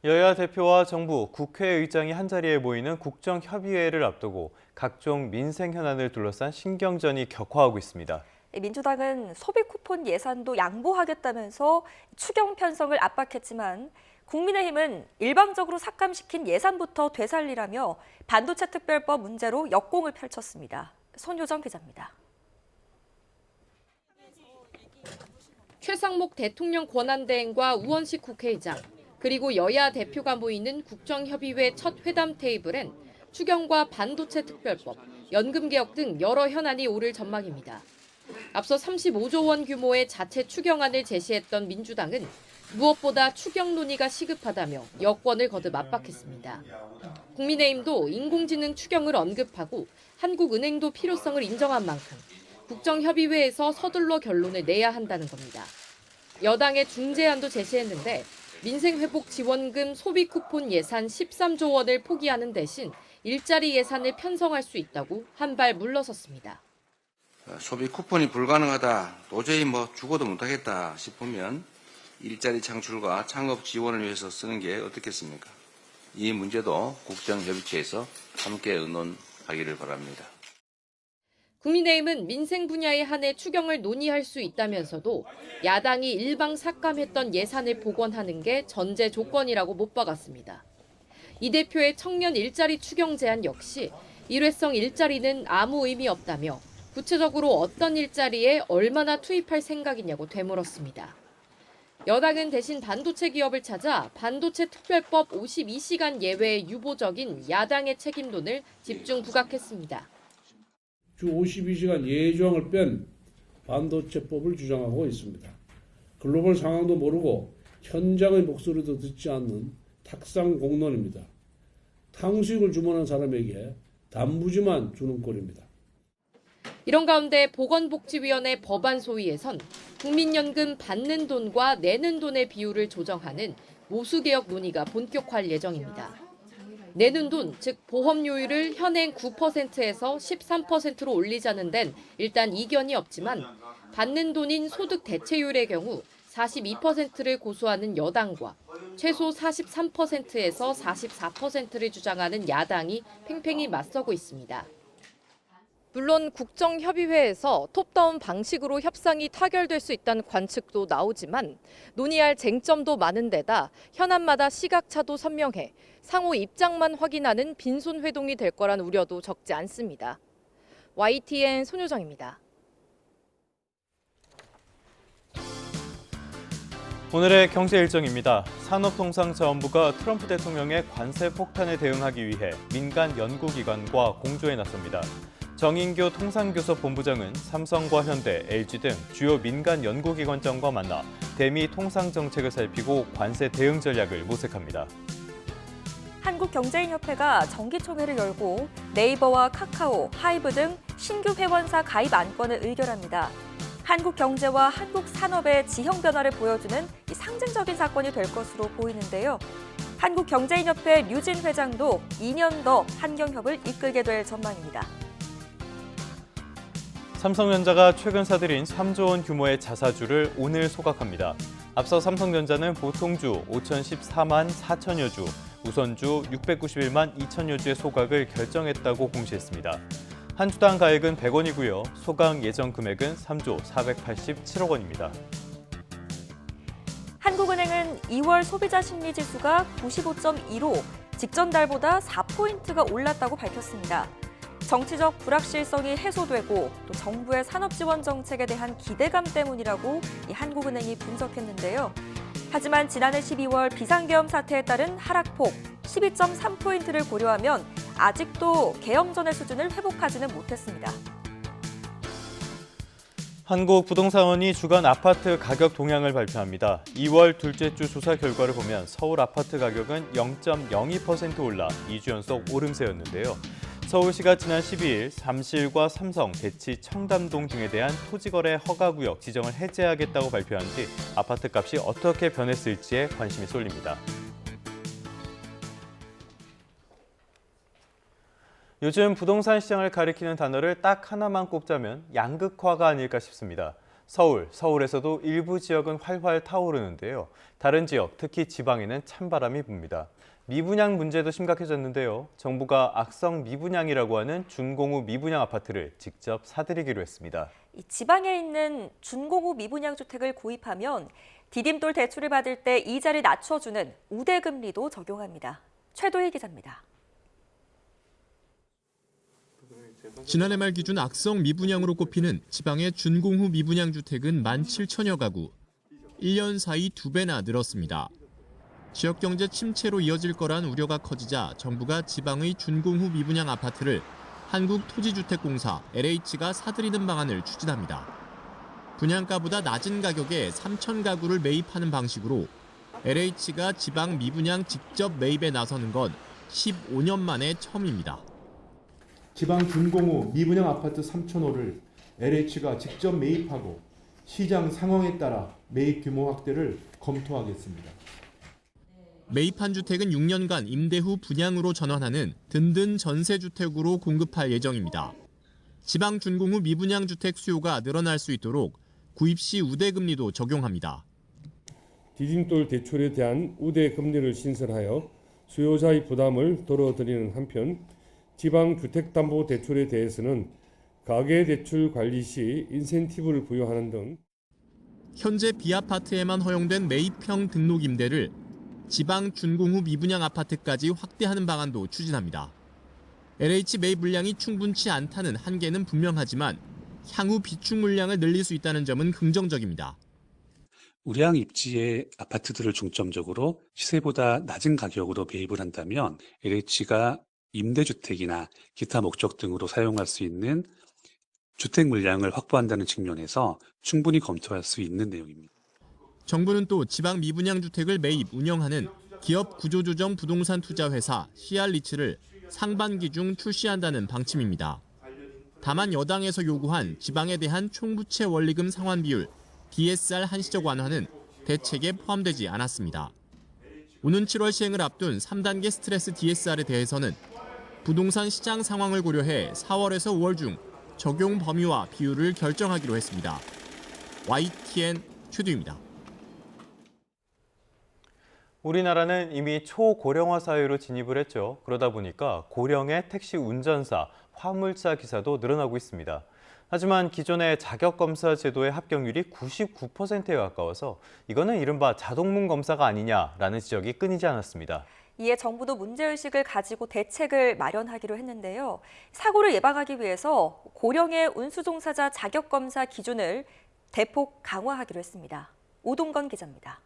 여야 대표와 정부, 국회의장이 한자리에 모이는 국정협의회를 앞두고 각종 민생 현안을 둘러싼 신경전이 격화하고 있습니다. 민주당은 소비 쿠폰 예산도 양보하겠다면서 추경 편성을 압박했지만 국민의힘은 일방적으로 삭감시킨 예산부터 되살리라며 반도체 특별법 문제로 역공을 펼쳤습니다. 손효정 기자입니다. 최상목 대통령 권한대행과 우원식 국회의장, 그리고 여야 대표가 모이는 국정협의회 첫 회담 테이블엔 추경과 반도체 특별법, 연금개혁 등 여러 현안이 오를 전망입니다. 앞서 35조 원 규모의 자체 추경안을 제시했던 민주당은 무엇보다 추경 논의가 시급하다며 여권을 거듭 압박했습니다. 국민의힘도 인공지능 추경을 언급하고 한국은행도 필요성을 인정한 만큼 국정협의회에서 서둘러 결론을 내야 한다는 겁니다. 여당의 중재안도 제시했는데 민생회복지원금 소비 쿠폰 예산 13조 원을 포기하는 대신 일자리 예산을 편성할 수 있다고 한 발 물러섰습니다. 소비 쿠폰이 불가능하다, 도저히 죽어도 못하겠다 싶으면 일자리 창출과 창업 지원을 위해서 쓰는 게 어떻겠습니까? 이 문제도 국정협의체에서 함께 의논하기를 바랍니다. 국민의힘은 민생 분야에 한해 추경을 논의할 수 있다면서도 야당이 일방 삭감했던 예산을 복원하는 게 전제 조건이라고 못 박았습니다. 이 대표의 청년 일자리 추경 제안 역시 일회성 일자리는 아무 의미 없다며 구체적으로 어떤 일자리에 얼마나 투입할 생각이냐고 되물었습니다. 여당은 대신 반도체 기업을 찾아 반도체 특별법 52시간 예외의 유보적인 야당의 책임론을 집중 부각했습니다. 주 52시간 예외 조항을 뺀 반도체법을 주장하고 있습니다. 글로벌 상황도 모르고 현장의 목소리도 듣지 않는 탁상 공론입니다. 탕수육을 주문한 사람에게 단무지만 주는 꼴입니다. 이런 가운데 보건복지위원회 법안 소위에선 국민연금 받는 돈과 내는 돈의 비율을 조정하는 모수개혁 논의가 본격화할 예정입니다. 내는 돈, 즉 보험료율을 현행 9%에서 13%로 올리자는 데는 일단 이견이 없지만 받는 돈인 소득 대체율의 경우 42%를 고수하는 여당과 최소 43%에서 44%를 주장하는 야당이 팽팽히 맞서고 있습니다. 물론 국정협의회에서 톱다운 방식으로 협상이 타결될 수 있다는 관측도 나오지만 논의할 쟁점도 많은 데다 현안마다 시각차도 선명해 상호 입장만 확인하는 빈손회동이 될 거란 우려도 적지 않습니다. YTN 손효정입니다. 오늘의 경제 일정입니다. 산업통상자원부가 트럼프 대통령의 관세 폭탄에 대응하기 위해 민간 연구기관과 공조에 나섭니다. 정인교 통상교섭본부장은 삼성과 현대, LG 등 주요 민간 연구기관장과 만나 대미 통상 정책을 살피고 관세 대응 전략을 모색합니다. 한국경제인협회가 정기총회를 열고 네이버와 카카오, 하이브 등 신규 회원사 가입 안건을 의결합니다. 한국 경제와 한국 산업의 지형 변화를 보여주는 상징적인 사건이 될 것으로 보이는데요. 한국경제인협회 류진 회장도 2년 더 한경협을 이끌게 될 전망입니다. 삼성전자가 최근 사들인 3조 원 규모의 자사주를 오늘 소각합니다. 앞서 삼성전자는 보통주 5,014만 4천여 주, 우선주 691만 2천여 주의 소각을 결정했다고 공시했습니다. 한 주당 가액은 100원이고요. 소각 예정 금액은 3조 487억 원입니다. 한국은행은 2월 소비자 심리지수가 95.2로 직전 달보다 4포인트가 올랐다고 밝혔습니다. 정치적 불확실성이 해소되고 또 정부의 산업지원 정책에 대한 기대감 때문이라고 한국은행이 분석했는데요. 하지만 지난해 12월 비상계엄 사태에 따른 하락폭 12.3포인트를 고려하면 아직도 계엄 전의 수준을 회복하지는 못했습니다. 한국부동산원이 주간 아파트 가격 동향을 발표합니다. 2월 둘째 주 조사 결과를 보면 서울 아파트 가격은 0.02% 올라 2주 연속 오름세였는데요. 서울시가 지난 12일 잠실과 삼성, 대치, 청담동 등에 대한 토지거래 허가구역 지정을 해제하겠다고 발표한 뒤 아파트값이 어떻게 변했을지에 관심이 쏠립니다. 요즘 부동산 시장을 가리키는 단어를 딱 하나만 꼽자면 양극화가 아닐까 싶습니다. 서울에서도 일부 지역은 활활 타오르는데요. 다른 지역, 특히 지방에는 찬바람이 붑니다. 미분양 문제도 심각해졌는데요. 정부가 악성 미분양이라고 하는 준공후 미분양 아파트를 직접 사들이기로 했습니다. 지방에 있는 준공후 미분양 주택을 구입하면 디딤돌 대출을 받을 때 이자를 낮춰주는 우대금리도 적용합니다. 최도희 기자입니다. 지난해 말 기준 악성 미분양으로 꼽히는 지방의 준공후 미분양 주택은 17,000여 가구, 1년 사이 2배나 늘었습니다. 지역 경제 침체로 이어질 거란 우려가 커지자 정부가 지방의 준공후 미분양 아파트를 한국토지주택공사 LH가 사들이는 방안을 추진합니다. 분양가보다 낮은 가격에 3천 가구를 매입하는 방식으로 LH가 지방 미분양 직접 매입에 나서는 건 15년 만에 처음입니다. 지방 준공후 미분양 아파트 3,000호를 LH가 직접 매입하고 시장 상황에 따라 매입 규모 확대를 검토하겠습니다. 매입한 주택은 6년간 임대 후 분양으로 전환하는 든든 전세주택으로 공급할 예정입니다. 지방 준공 후 미분양 주택 수요가 늘어날 수 있도록 구입 시 우대금리도 적용합니다. 디딤돌 대출에 대한 우대금리를 신설하여 수요자의 부담을 덜어드리는 한편 지방주택담보대출에 대해서는 가계대출 관리 시 인센티브를 부여하는 등 현재 B아파트에만 허용된 매입형 등록 임대를 지방 준공 후 미분양 아파트까지 확대하는 방안도 추진합니다. LH 매입 물량이 충분치 않다는 한계는 분명하지만 향후 비축 물량을 늘릴 수 있다는 점은 긍정적입니다. 우량 입지의 아파트들을 중점적으로 시세보다 낮은 가격으로 매입을 한다면 LH가 임대주택이나 기타 목적 등으로 사용할 수 있는 주택 물량을 확보한다는 측면에서 충분히 검토할 수 있는 내용입니다. 정부는 또 지방 미분양 주택을 매입, 운영하는 기업 구조조정 부동산 투자회사 CR리츠를 상반기 중 출시한다는 방침입니다. 다만 여당에서 요구한 지방에 대한 총부채 원리금 상환 비율 DSR 한시적 완화는 대책에 포함되지 않았습니다. 오는 7월 시행을 앞둔 3단계 스트레스 DSR에 대해서는 부동산 시장 상황을 고려해 4월에서 5월 중 적용 범위와 비율을 결정하기로 했습니다. YTN 최두입니다. 우리나라는 이미 초고령화 사회로 진입을 했죠. 그러다 보니까 고령의 택시 운전사, 화물차 기사도 늘어나고 있습니다. 하지만 기존의 자격검사 제도의 합격률이 99%에 가까워서 이거는 이른바 자동문 검사가 아니냐라는 지적이 끊이지 않았습니다. 이에 정부도 문제의식을 가지고 대책을 마련하기로 했는데요. 사고를 예방하기 위해서 고령의 운수종사자 자격검사 기준을 대폭 강화하기로 했습니다. 오동건 기자입니다.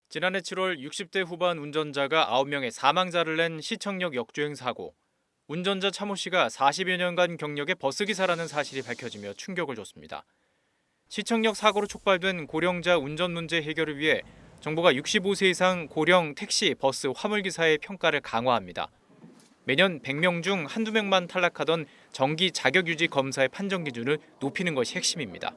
지난해 7월 60대 후반 운전자가 9명의 사망자를 낸 시청역 역주행 사고. 운전자 차모 씨가 40여 년간 경력의 버스기사라는 사실이 밝혀지며 충격을 줬습니다. 시청역 사고로 촉발된 고령자 운전 문제 해결을 위해 정부가 65세 이상 고령 택시, 버스, 화물기사의 평가를 강화합니다. 매년 100명 중 한두 명만 탈락하던 정기 자격유지 검사의 판정 기준을 높이는 것이 핵심입니다.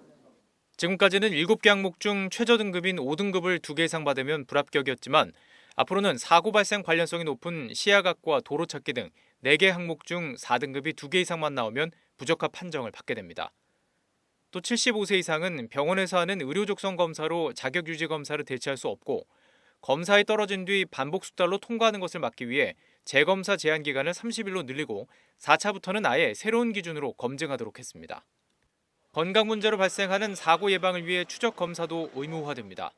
지금까지는 7개 항목 중 최저 등급인 5등급을 2개 이상 받으면 불합격이었지만 앞으로는 사고 발생 관련성이 높은 시야각과 도로찾기 등 4개 항목 중 4등급이 2개 이상만 나오면 부적합 판정을 받게 됩니다. 또 75세 이상은 병원에서 하는 의료적성 검사로 자격유지 검사를 대체할 수 없고 검사에 떨어진 뒤 반복 숙달로 통과하는 것을 막기 위해 재검사 제한 기간을 30일로 늘리고 4차부터는 아예 새로운 기준으로 검증하도록 했습니다. 건강 문제로 발생하는 사고 예방을 위해 추적 검사도 의무화됩니다.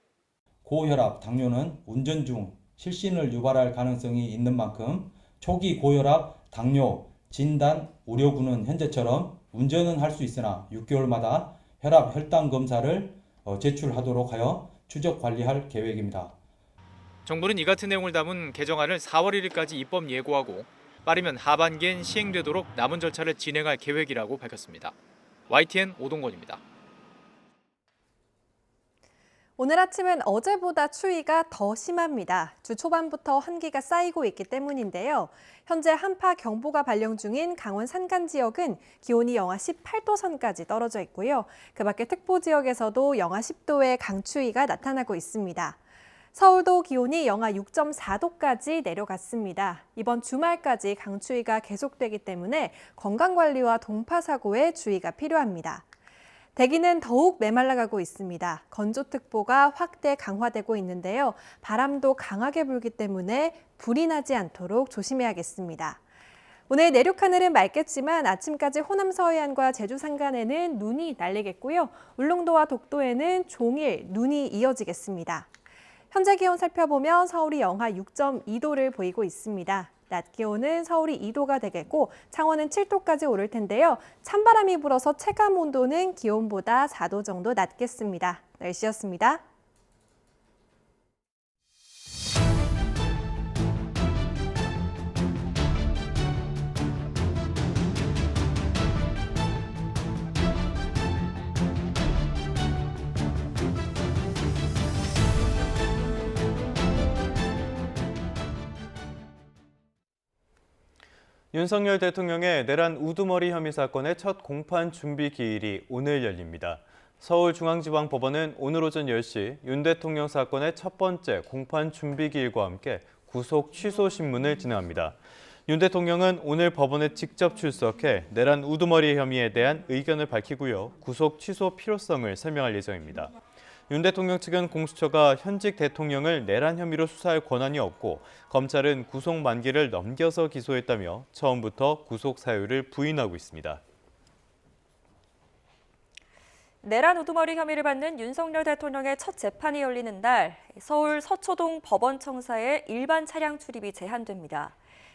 고혈압, 당뇨는 운전 중 실신을 유발할 가능성이 있는 만큼 초기 고혈압, 당뇨, 진단, 의료구는 현재처럼 운전은 할 수 있으나 6개월마다 혈압, 혈당 검사를 제출하도록 하여 추적 관리할 계획입니다. 정부는 이 같은 내용을 담은 개정안을 4월 1일까지 입법 예고하고 빠르면 하반기엔 시행되도록 남은 절차를 진행할 계획이라고 밝혔습니다. YTN 오동건입니다. 오늘 아침은 어제보다 추위가 더 심합니다. 주 초반부터 한기가 쌓이고 있기 때문인데요. 현재 한파 경보가 발령 중인 강원 산간 지역은 기온이 영하 18도 선까지 떨어져 있고요. 그 밖에 특보 지역에서도 영하 10도의 강추위가 나타나고 있습니다. 서울도 기온이 영하 6.4도까지 내려갔습니다. 이번 주말까지 강추위가 계속되기 때문에 건강관리와 동파사고에 주의가 필요합니다. 대기는 더욱 메말라가고 있습니다. 건조특보가 확대 강화되고 있는데요. 바람도 강하게 불기 때문에 불이 나지 않도록 조심해야겠습니다. 오늘 내륙 하늘은 맑겠지만 아침까지 호남 서해안과 제주 산간에는 눈이 날리겠고요. 울릉도와 독도에는 종일 눈이 이어지겠습니다. 현재 기온 살펴보면 서울이 영하 6.2도를 보이고 있습니다. 낮 기온은 서울이 2도가 되겠고 창원은 7도까지 오를 텐데요. 찬바람이 불어서 체감 온도는 기온보다 4도 정도 낮겠습니다. 날씨였습니다. 윤석열 대통령의 내란 우두머리 혐의 사건의 첫 공판 준비 기일이 오늘 열립니다. 서울중앙지방법원은 오늘 오전 10시 윤 대통령 사건의 첫 번째 공판 준비 기일과 함께 구속 취소 신문을 진행합니다. 윤 대통령은 오늘 법원에 직접 출석해 내란 우두머리 혐의에 대한 의견을 밝히고요. 구속 취소 필요성을 설명할 예정입니다. 윤 대통령 측은 공수처가 현직 대통령을 내란 혐의로 수사할 권한이 없고 검찰은 구속 만기를 넘겨서 기소했다며 처음부터 구속 사유를 부인하고 있습니다. 내란 우두머리 혐의를 받는 윤석열 대통령의 첫 재판이 열리는 날, 서울 서초동 법원 청사에 일반 차량 출입이 제한됩니다.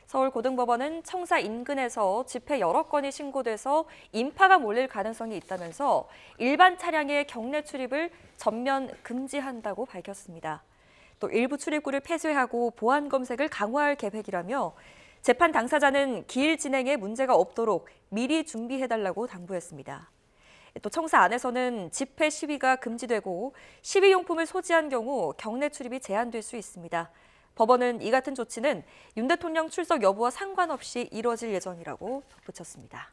서울고등법원은 청사 인근에서 집회 여러 건이 신고돼서 인파가 몰릴 가능성이 있다면서 일반 차량의 경내 출입을 전면 금지한다고 밝혔습니다. 또 일부 출입구를 폐쇄하고 보안 검색을 강화할 계획이라며 재판 당사자는 기일 진행에 문제가 없도록 미리 준비해달라고 당부했습니다. 또 청사 안에서는 집회 시위가 금지되고 시위용품을 소지한 경우 경내 출입이 제한될 수 있습니다. 법원은 이 같은 조치는 윤 대통령 출석 여부와 상관없이 이뤄질 예정이라고 덧붙였습니다.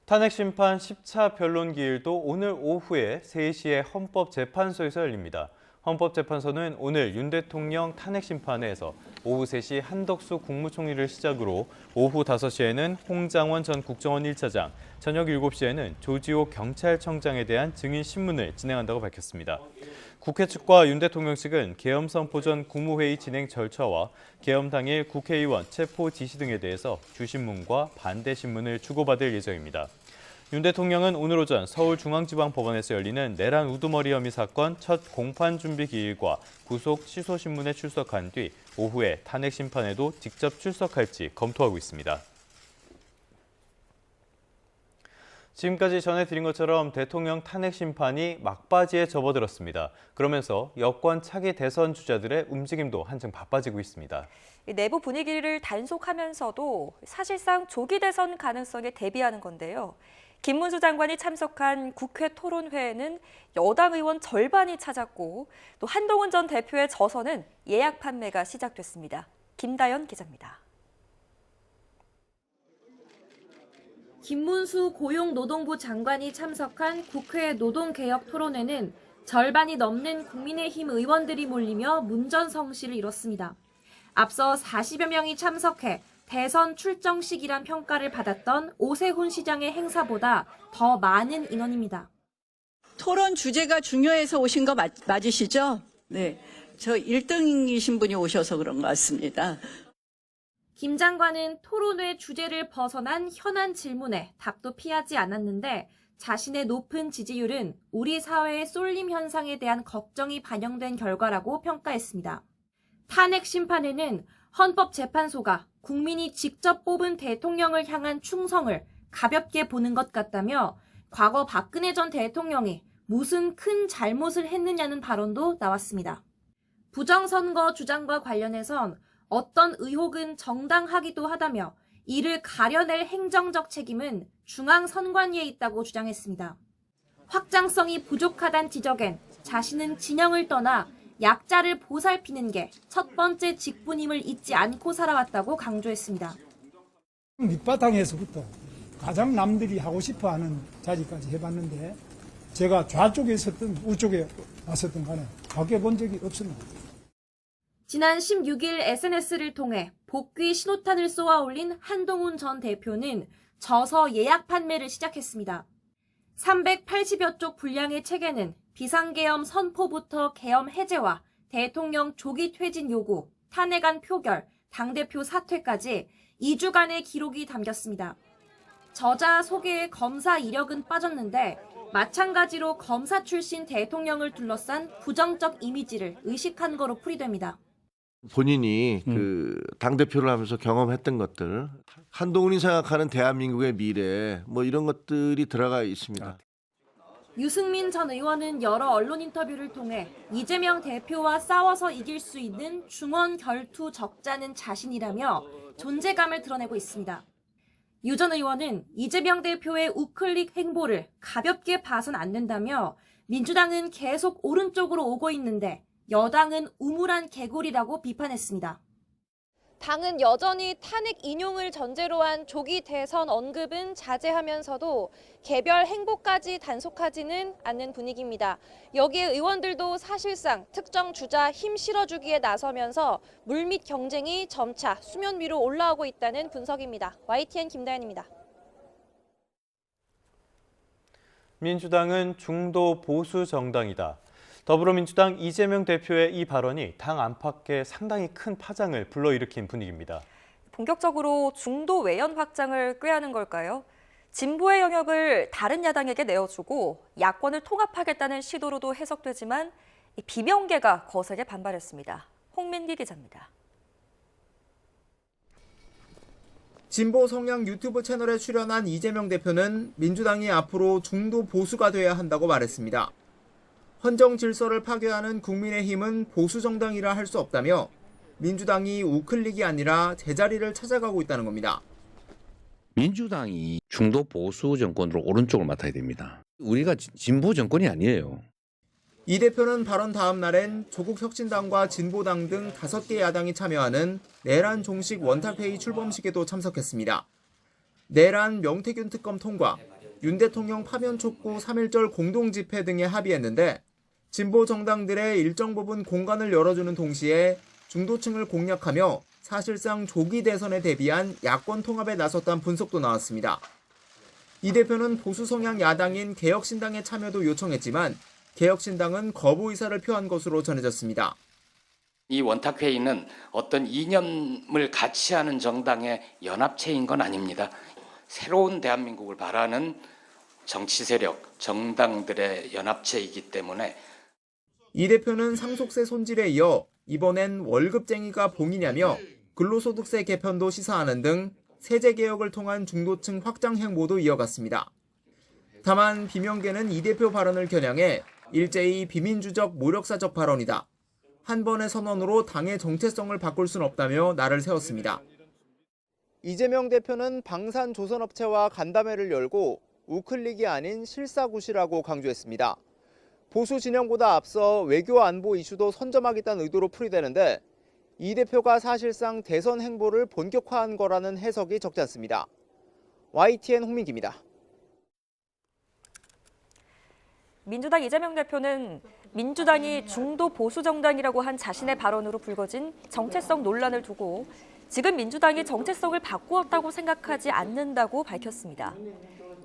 탄핵심판 10차 변론 기일도 오늘 오후에 3시에 헌법재판소에서 열립니다. 헌법재판소는 오늘 윤 대통령 탄핵심판에서 오후 3시 한덕수 국무총리를 시작으로 오후 5시에는 홍장원 전 국정원 1차장, 저녁 7시에는 조지호 경찰청장에 대한 증인 신문을 진행한다고 밝혔습니다. 국회 측과 윤 대통령 측은 계엄 선포 전 국무회의 진행 절차와 계엄 당일 국회의원 체포 지시 등에 대해서 주신문과 반대 신문을 주고받을 예정입니다. 윤 대통령은 오늘 오전 서울중앙지방법원에서 열리는 내란 우두머리 혐의 사건 첫 공판 준비 기일과 구속 취소 신문에 출석한 뒤 오후에 탄핵 심판에도 직접 출석할지 검토하고 있습니다. 지금까지 전해드린 것처럼 대통령 탄핵 심판이 막바지에 접어들었습니다. 그러면서 여권 차기 대선 주자들의 움직임도 한층 바빠지고 있습니다. 내부 분위기를 단속하면서도 사실상 조기 대선 가능성에 대비하는 건데요. 김문수 장관이 참석한 국회 토론회에는 여당 의원 절반이 찾았고 또 한동훈 전 대표의 저서는 예약 판매가 시작됐습니다. 김다연 기자입니다. 김문수 고용노동부 장관이 참석한 국회 노동개혁 토론회는 절반이 넘는 국민의힘 의원들이 몰리며 문전성시를 이뤘습니다. 앞서 40여 명이 참석해 대선 출정식이란 평가를 받았던 오세훈 시장의 행사보다 더 많은 인원입니다. 토론 주제가 중요해서 오신 거 맞으시죠? 네, 저 1등이신 분이 오셔서 그런 것 같습니다. 김 장관은 토론회 주제를 벗어난 현안 질문에 답도 피하지 않았는데 자신의 높은 지지율은 우리 사회의 쏠림 현상에 대한 걱정이 반영된 결과라고 평가했습니다. 탄핵 심판에는 헌법재판소가 국민이 직접 뽑은 대통령을 향한 충성을 가볍게 보는 것 같다며 과거 박근혜 전 대통령이 무슨 큰 잘못을 했느냐는 발언도 나왔습니다. 부정선거 주장과 관련해선 어떤 의혹은 정당하기도 하다며 이를 가려낼 행정적 책임은 중앙선관위에 있다고 주장했습니다. 확장성이 부족하다는 지적엔 자신은 진영을 떠나 약자를 보살피는 게 첫 번째 직분임을 잊지 않고 살아왔다고 강조했습니다. 밑바탕에서부터 가장 남들이 하고 싶어하는 자리까지 해봤는데 제가 좌쪽에 있었든 우쪽에 왔었든 간에 바뀌어본 적이 없습니다. 지난 16일 SNS를 통해 복귀 신호탄을 쏘아 올린 한동훈 전 대표는 저서 예약 판매를 시작했습니다. 380여 쪽 분량의 책에는 비상계엄 선포부터 계엄 해제와 대통령 조기 퇴진 요구, 탄핵안 표결, 당대표 사퇴까지 2주간의 기록이 담겼습니다. 저자 소개에 검사 이력은 빠졌는데 마찬가지로 검사 출신 대통령을 둘러싼 부정적 이미지를 의식한 거로 풀이됩니다. 본인이 그 당대표를 하면서 경험했던 것들, 한동훈이 생각하는 대한민국의 미래 뭐 이런 것들이 들어가 있습니다. 유승민 전 의원은 여러 언론 인터뷰를 통해 이재명 대표와 싸워서 이길 수 있는 중원 결투 적자는 자신이라며 존재감을 드러내고 있습니다. 유 전 의원은 이재명 대표의 우클릭 행보를 가볍게 봐선 안 된다며 민주당은 계속 오른쪽으로 오고 있는데 여당은 우물안 개구리라고 비판했습니다. 당은 여전히 탄핵 인용을 전제로 한 조기 대선 언급은 자제하면서도 개별 행보까지 단속하지는 않는 분위기입니다. 여기에 의원들도 사실상 특정 주자 힘 실어주기에 나서면서 물밑 경쟁이 점차 수면 위로 올라오고 있다는 분석입니다. YTN 김다현입니다. 민주당은 중도 보수 정당이다. 더불어민주당 이재명 대표의 이 발언이 당 안팎에 상당히 큰 파장을 불러일으킨 분위기입니다. 본격적으로 중도 외연 확장을 꾀하는 걸까요? 진보의 영역을 다른 야당에게 내어주고 야권을 통합하겠다는 시도로도 해석되지만 비명계가 거세게 반발했습니다. 홍민기 기자입니다. 진보 성향 유튜브 채널에 출연한 이재명 대표는 민주당이 앞으로 중도 보수가 돼야 한다고 말했습니다. 헌정 질서를 파괴하는 국민의힘은 보수 정당이라 할 수 없다며 민주당이 우클릭이 아니라 제자리를 찾아가고 있다는 겁니다. 민주당이 중도 보수 정권으로 오른쪽을 맡아야 됩니다. 우리가 진보 정권이 아니에요. 이 대표는 발언 다음 날엔 조국혁신당과 진보당 등 5개 야당이 참여하는 내란 종식 원탁회의 출범식에도 참석했습니다. 내란 명태균 특검 통과, 윤 대통령 파면 촉구 3.1절 공동집회 등에 합의했는데 진보 정당들의 일정 부분 공간을 열어주는 동시에 중도층을 공략하며 사실상 조기 대선에 대비한 야권 통합에 나섰다는 분석도 나왔습니다. 이 대표는 보수 성향 야당인 개혁신당의 참여도 요청했지만 개혁신당은 거부 의사를 표한 것으로 전해졌습니다. 이 원탁회의는 어떤 이념을 같이 하는 정당의 연합체인 건 아닙니다. 새로운 대한민국을 바라는 정치 세력, 정당들의 연합체이기 때문에 이 대표는 상속세 손질에 이어 이번엔 월급쟁이가 봉이냐며 근로소득세 개편도 시사하는 등 세제 개혁을 통한 중도층 확장 행보도 이어갔습니다. 다만 비명계는 이 대표 발언을 겨냥해 일제히 비민주적 모력사적 발언이다. 한 번의 선언으로 당의 정체성을 바꿀 순 없다며 날을 세웠습니다. 이재명 대표는 방산 조선업체와 간담회를 열고 우클릭이 아닌 실사구시라고 강조했습니다. 보수 진영보다 앞서 외교 안보 이슈도 선점하겠다는 의도로 풀이되는데 이 대표가 사실상 대선 행보를 본격화한 거라는 해석이 적지 않습니다. YTN 홍민기입니다. 민주당 이재명 대표는 민주당이 중도 보수 정당이라고 한 자신의 발언으로 불거진 정체성 논란을 두고 지금 민주당이 정체성을 바꾸었다고 생각하지 않는다고 밝혔습니다.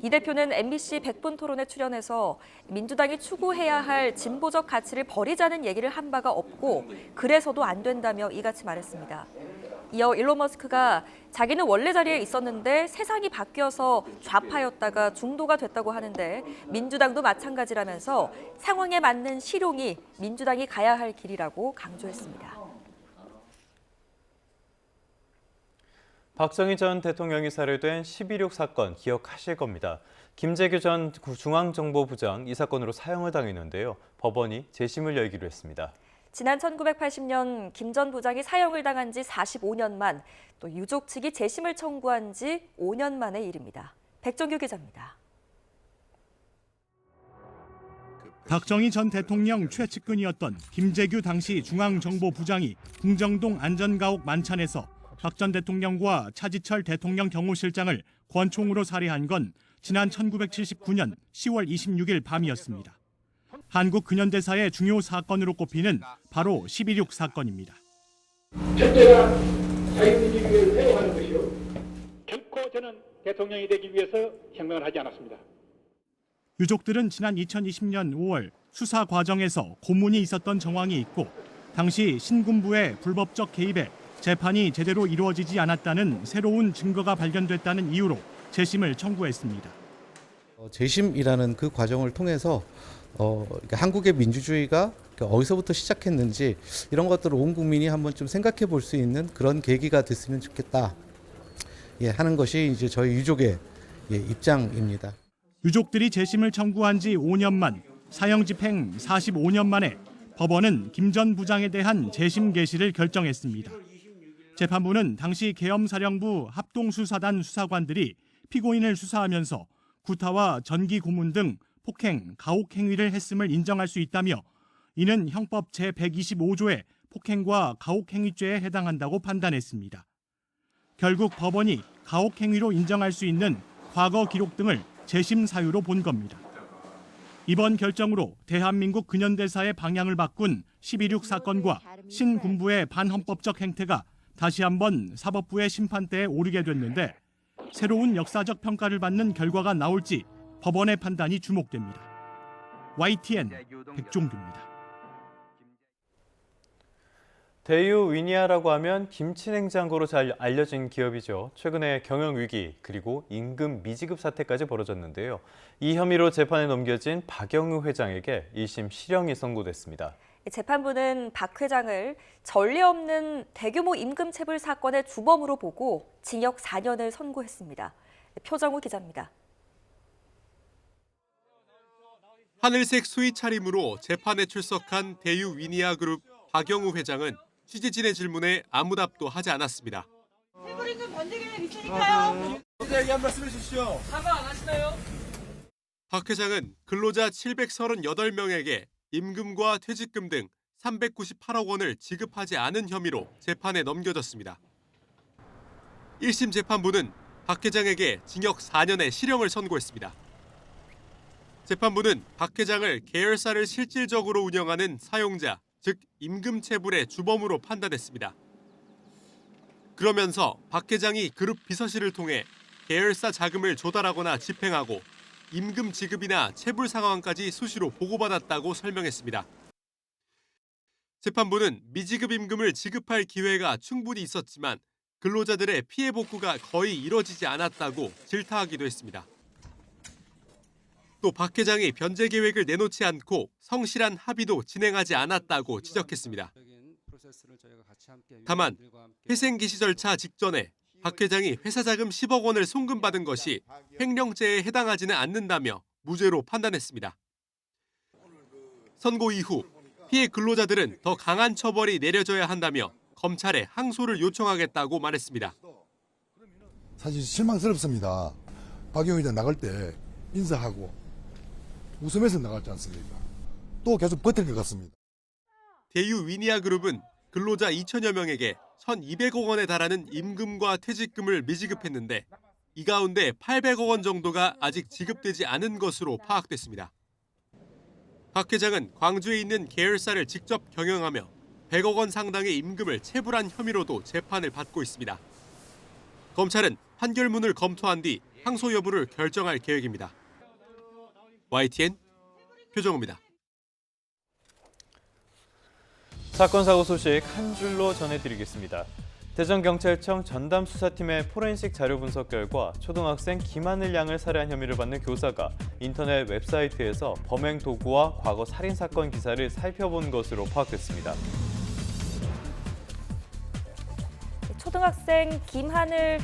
이 대표는 MBC 100분 토론에 출연해서 민주당이 추구해야 할 진보적 가치를 버리자는 얘기를 한 바가 없고 그래서도 안 된다며 이같이 말했습니다. 이어 일론 머스크가 자기는 원래 자리에 있었는데 세상이 바뀌어서 좌파였다가 중도가 됐다고 하는데 민주당도 마찬가지라면서 상황에 맞는 실용이 민주당이 가야 할 길이라고 강조했습니다. 박정희 전 대통령이 살해된 12.6 사건 기억하실 겁니다. 김재규 전 중앙정보부장 이 사건으로 사형을 당했는데요. 법원이 재심을 열기로 했습니다. 지난 1980년 김 전 부장이 사형을 당한 지 45년 만, 또 유족 측이 재심을 청구한 지 5년 만의 일입니다. 백정규 기자입니다. 박정희 전 대통령 최측근이었던 김재규 당시 중앙정보부장이 궁정동 안전가옥 만찬에서 박 전 대통령과 차지철 대통령 경호실장을 권총으로 살해한 건 지난 1979년 10월 26일 밤이었습니다. 한국 근현대사의 중요 사건으로 꼽히는 바로 12.6 사건입니다. 첫째가 자유민주주의를 회복하는 것이요. 결코 저는 대통령이 되기 위해서 혁명을 하지 않았습니다. 유족들은 지난 2020년 5월 수사 과정에서 고문이 있었던 정황이 있고 당시 신군부의 불법적 개입에 재판이 제대로 이루어지지 않았다는 새로운 증거가 발견됐다는 이유로 재심을 청구했습니다. 재심이라는 그 과정을 통해서 한국의 민주주의가 어디서부터 시작했는지 이런 것들을 온 국민이 한번 좀 생각해 볼 수 있는 그런 계기가 됐으면 좋겠다 하는 것이 이제 저희 유족의 입장입니다. 유족들이 재심을 청구한 지 5년 만, 사형 집행 45년 만에 법원은 김 전 부장에 대한 재심 개시를 결정했습니다. 재판부는 당시 계엄사령부 합동수사단 수사관들이 피고인을 수사하면서 구타와 전기 고문 등 폭행, 가혹 행위를 했음을 인정할 수 있다며 이는 형법 제125조의 폭행과 가혹행위죄에 해당한다고 판단했습니다. 결국 법원이 가혹행위로 인정할 수 있는 과거 기록 등을 재심 사유로 본 겁니다. 이번 결정으로 대한민국 근현대사의 방향을 바꾼 12.6 사건과 신군부의 반헌법적 행태가 다시 한번 사법부의 심판대에 오르게 됐는데 새로운 역사적 평가를 받는 결과가 나올지 법원의 판단이 주목됩니다. YTN 백종규입니다. 대유 위니아라고 하면 김치 냉장고로 잘 알려진 기업이죠. 최근에 경영 위기 그리고 임금 미지급 사태까지 벌어졌는데요. 이 혐의로 재판에 넘겨진 박영우 회장에게 1심 실형이 선고됐습니다. 재판부는 박 회장을 전례 없는 대규모 임금 체불 사건의 주범으로 보고 징역 4년을 선고했습니다. 표정우 기자입니다. 하늘색 수의 차림으로 재판에 출석한 대유 위니아 그룹 박영우 회장은 취재진의 질문에 아무 답도 하지 않았습니다. 세부임금 변제 계획 있으니까요. 얘기한 말씀해 주시죠. 사과 안 하시나요? 박 회장은 근로자 738명에게 임금과 퇴직금 등 398억 원을 지급하지 않은 혐의로 재판에 넘겨졌습니다. 1심 재판부는 박 회장에게 징역 4년의 실형을 선고했습니다. 재판부는 박 회장을 계열사를 실질적으로 운영하는 사용자, 즉 임금 체불의 주범으로 판단했습니다. 그러면서 박 회장이 그룹 비서실을 통해 계열사 자금을 조달하거나 집행하고 임금 지급이나 체불 상황까지 수시로 보고받았다고 설명했습니다. 재판부는 미지급 임금을 지급할 기회가 충분히 있었지만 근로자들의 피해 복구가 거의 이뤄지지 않았다고 질타하기도 했습니다. 또 박 회장이 변제 계획을 내놓지 않고 성실한 합의도 진행하지 않았다고 지적했습니다. 다만 회생 개시 절차 직전에 박 회장이 회사 자금 10억 원을 송금받은 것이 횡령죄에 해당하지는 않는다며 무죄로 판단했습니다. 선고 이후 피해 근로자들은 더 강한 처벌이 내려져야 한다며 검찰에 항소를 요청하겠다고 말했습니다. 사실 실망스럽습니다. 박영우 회장 나갈 때 인사하고 웃으면서 나갔지 않습니까? 또 계속 버틸 것 같습니다. 대유 위니아 그룹은 근로자 2천여 명에게 1,200억 원에 달하는 임금과 퇴직금을 미지급했는데 이 가운데 800억 원 정도가 아직 지급되지 않은 것으로 파악됐습니다. 박 회장은 광주에 있는 계열사를 직접 경영하며 100억 원 상당의 임금을 체불한 혐의로도 재판을 받고 있습니다. 검찰은 판결문을 검토한 뒤 항소 여부를 결정할 계획입니다. YTN 표정우입니다. 사건 사고 소식 한 줄로 전해드리겠습니다. 대전경찰청 전담수사팀의 포렌식 자료 분석 결과 초등학생 김하늘 양을 살해한 혐의를 받는 교사가 인터넷 웹사이트에서 범행 도구와 과거 살인 사건 기사를 살펴본 것으로 파악됐습니다. 초등학생 김하늘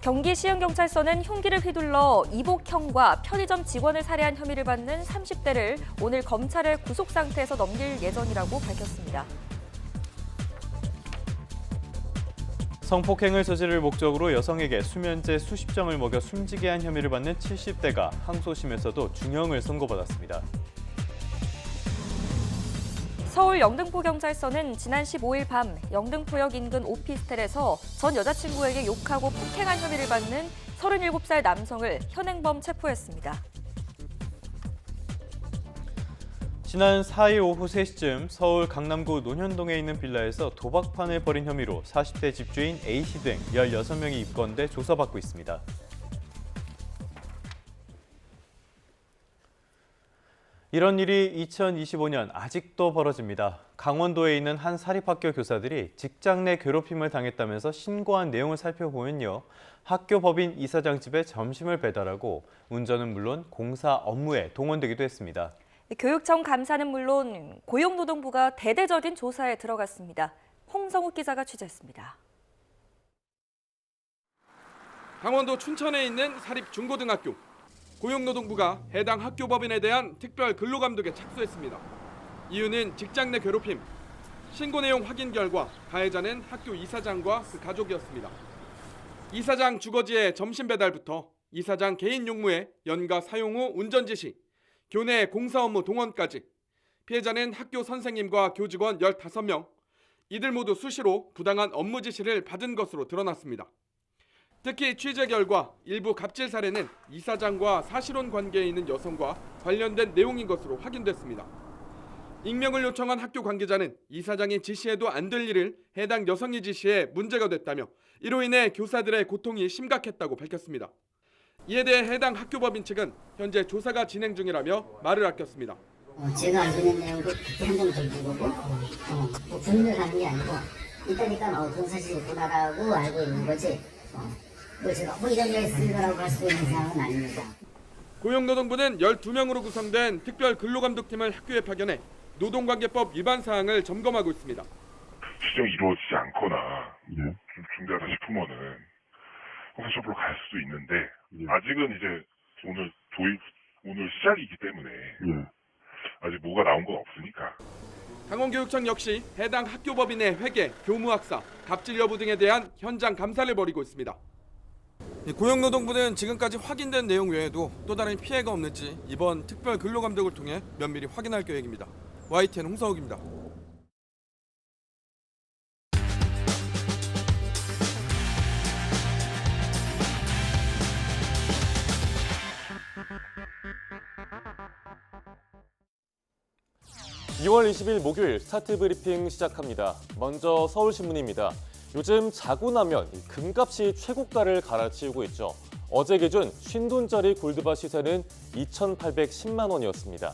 경기 시흥경찰서는 흉기를 휘둘러 이복형과 편의점 직원을 살해한 혐의를 받는 30대를 오늘 검찰에 구속 상태에서 넘길 예정이라고 밝혔습니다. 성폭행을 저지를 목적으로 여성에게 수면제 수십 정을 먹여 숨지게 한 혐의를 받는 70대가 항소심에서도 중형을 선고받았습니다. 서울 영등포경찰서는 지난 15일 밤 영등포역 인근 오피스텔에서 전 여자친구에게 욕하고 폭행한 혐의를 받는 37살 남성을 현행범 체포했습니다. 지난 4일 오후 3시쯤 서울 강남구 논현동에 있는 빌라에서 도박판을 벌인 혐의로 40대 집주인 A씨 등 16명이 입건돼 조사받고 있습니다. 이런 일이 2025년 아직도 벌어집니다. 강원도에 있는 한 사립학교 교사들이 직장 내 괴롭힘을 당했다면서 신고한 내용을 살펴보면요. 학교 법인 이사장 집에 점심을 배달하고 운전은 물론 공사 업무에 동원되기도 했습니다. 교육청 감사는 물론 고용노동부가 대대적인 조사에 들어갔습니다. 홍성욱 기자가 취재했습니다. 강원도 춘천에 있는 사립중고등학교. 고용노동부가 해당 학교 법인에 대한 특별 근로감독에 착수했습니다. 이유는 직장 내 괴롭힘. 신고 내용 확인 결과 가해자는 학교 이사장과 그 가족이었습니다. 이사장 주거지의 점심 배달부터 이사장 개인 용무에 연가 사용 후 운전 지시, 교내 공사 업무 동원까지 피해자는 학교 선생님과 교직원 15명, 이들 모두 수시로 부당한 업무 지시를 받은 것으로 드러났습니다. 특히 취재 결과 일부 갑질 사례는 이사장과 사실혼 관계에 있는 여성과 관련된 내용인 것으로 확인됐습니다. 익명을 요청한 학교 관계자는 이사장이 지시해도 안 될 일을 해당 여성이 지시해 문제가 됐다며 이로 인해 교사들의 고통이 심각했다고 밝혔습니다. 이에 대해 해당 학교법인 측은 현재 조사가 진행 중이라며 말을 아꼈습니다. 제가 알고 있는 내용도 그렇게 한 점을 더 거고 뭐 분명히 하는 게 아니고 있다니까 그런 사실이 있구나라고 알고 있는 거지 제가 이런 게 있을 거라고 할 수 있는 상황은 아닙니다. 고용노동부는 12명으로 구성된 특별 근로감독팀을 학교에 파견해 노동관계법 위반 사항을 점검하고 있습니다. 수정이 이루어지지 않거나 좀 중대하다 싶으면은 형사처벌로 갈 수도 있는데 아직은 이제 오늘 시작이기 때문에 아직 뭐가 나온 건 없으니까. 강원교육청 역시 해당 학교법인의 회계, 교무학사, 갑질 여부 등에 대한 현장 감사를 벌이고 있습니다. 고용노동부는 지금까지 확인된 내용 외에도 또 다른 피해가 없는지 이번 특별 근로감독을 통해 면밀히 확인할 계획입니다. YTN 홍서욱입니다. (2월 20일) 목요일 스타트 브리핑 시작합니다. 먼저 서울신문입니다. 요즘 자고 나면 금값이 최고가를 갈아치우고 있죠. 어제 기준 50돈짜리 골드바 시세는 2,810만 원이었습니다.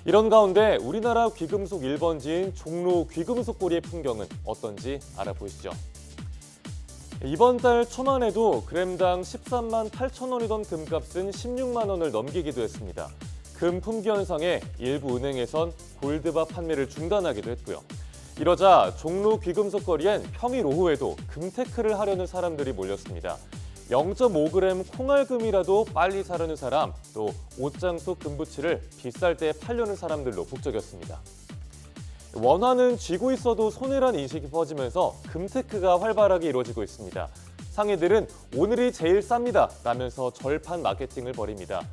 이런 가운데 우리나라 귀금속 1번지인 종로 귀금속고리의 풍경은 어떤지 알아보시죠. 이번 달 초만 해도 그램당 13만 8천 원이던 금값은 16만 원을 넘기기도 했습니다. 금 품귀 현상에 일부 은행에선 골드바 판매를 중단하기도 했고요. 이러자 종로 귀금속거리엔 평일 오후에도 금테크를 하려는 사람들이 몰렸습니다. 0.5g 콩알금이라도 빨리 사려는 사람, 또 옷장 속 금부치를 비쌀 때 팔려는 사람들로 북적였습니다. 원화는 쥐고 있어도 손해란 인식이 퍼지면서 금테크가 활발하게 이루어지고 있습니다. 상인들은 오늘이 제일 쌉니다 라면서 절판 마케팅을 벌입니다.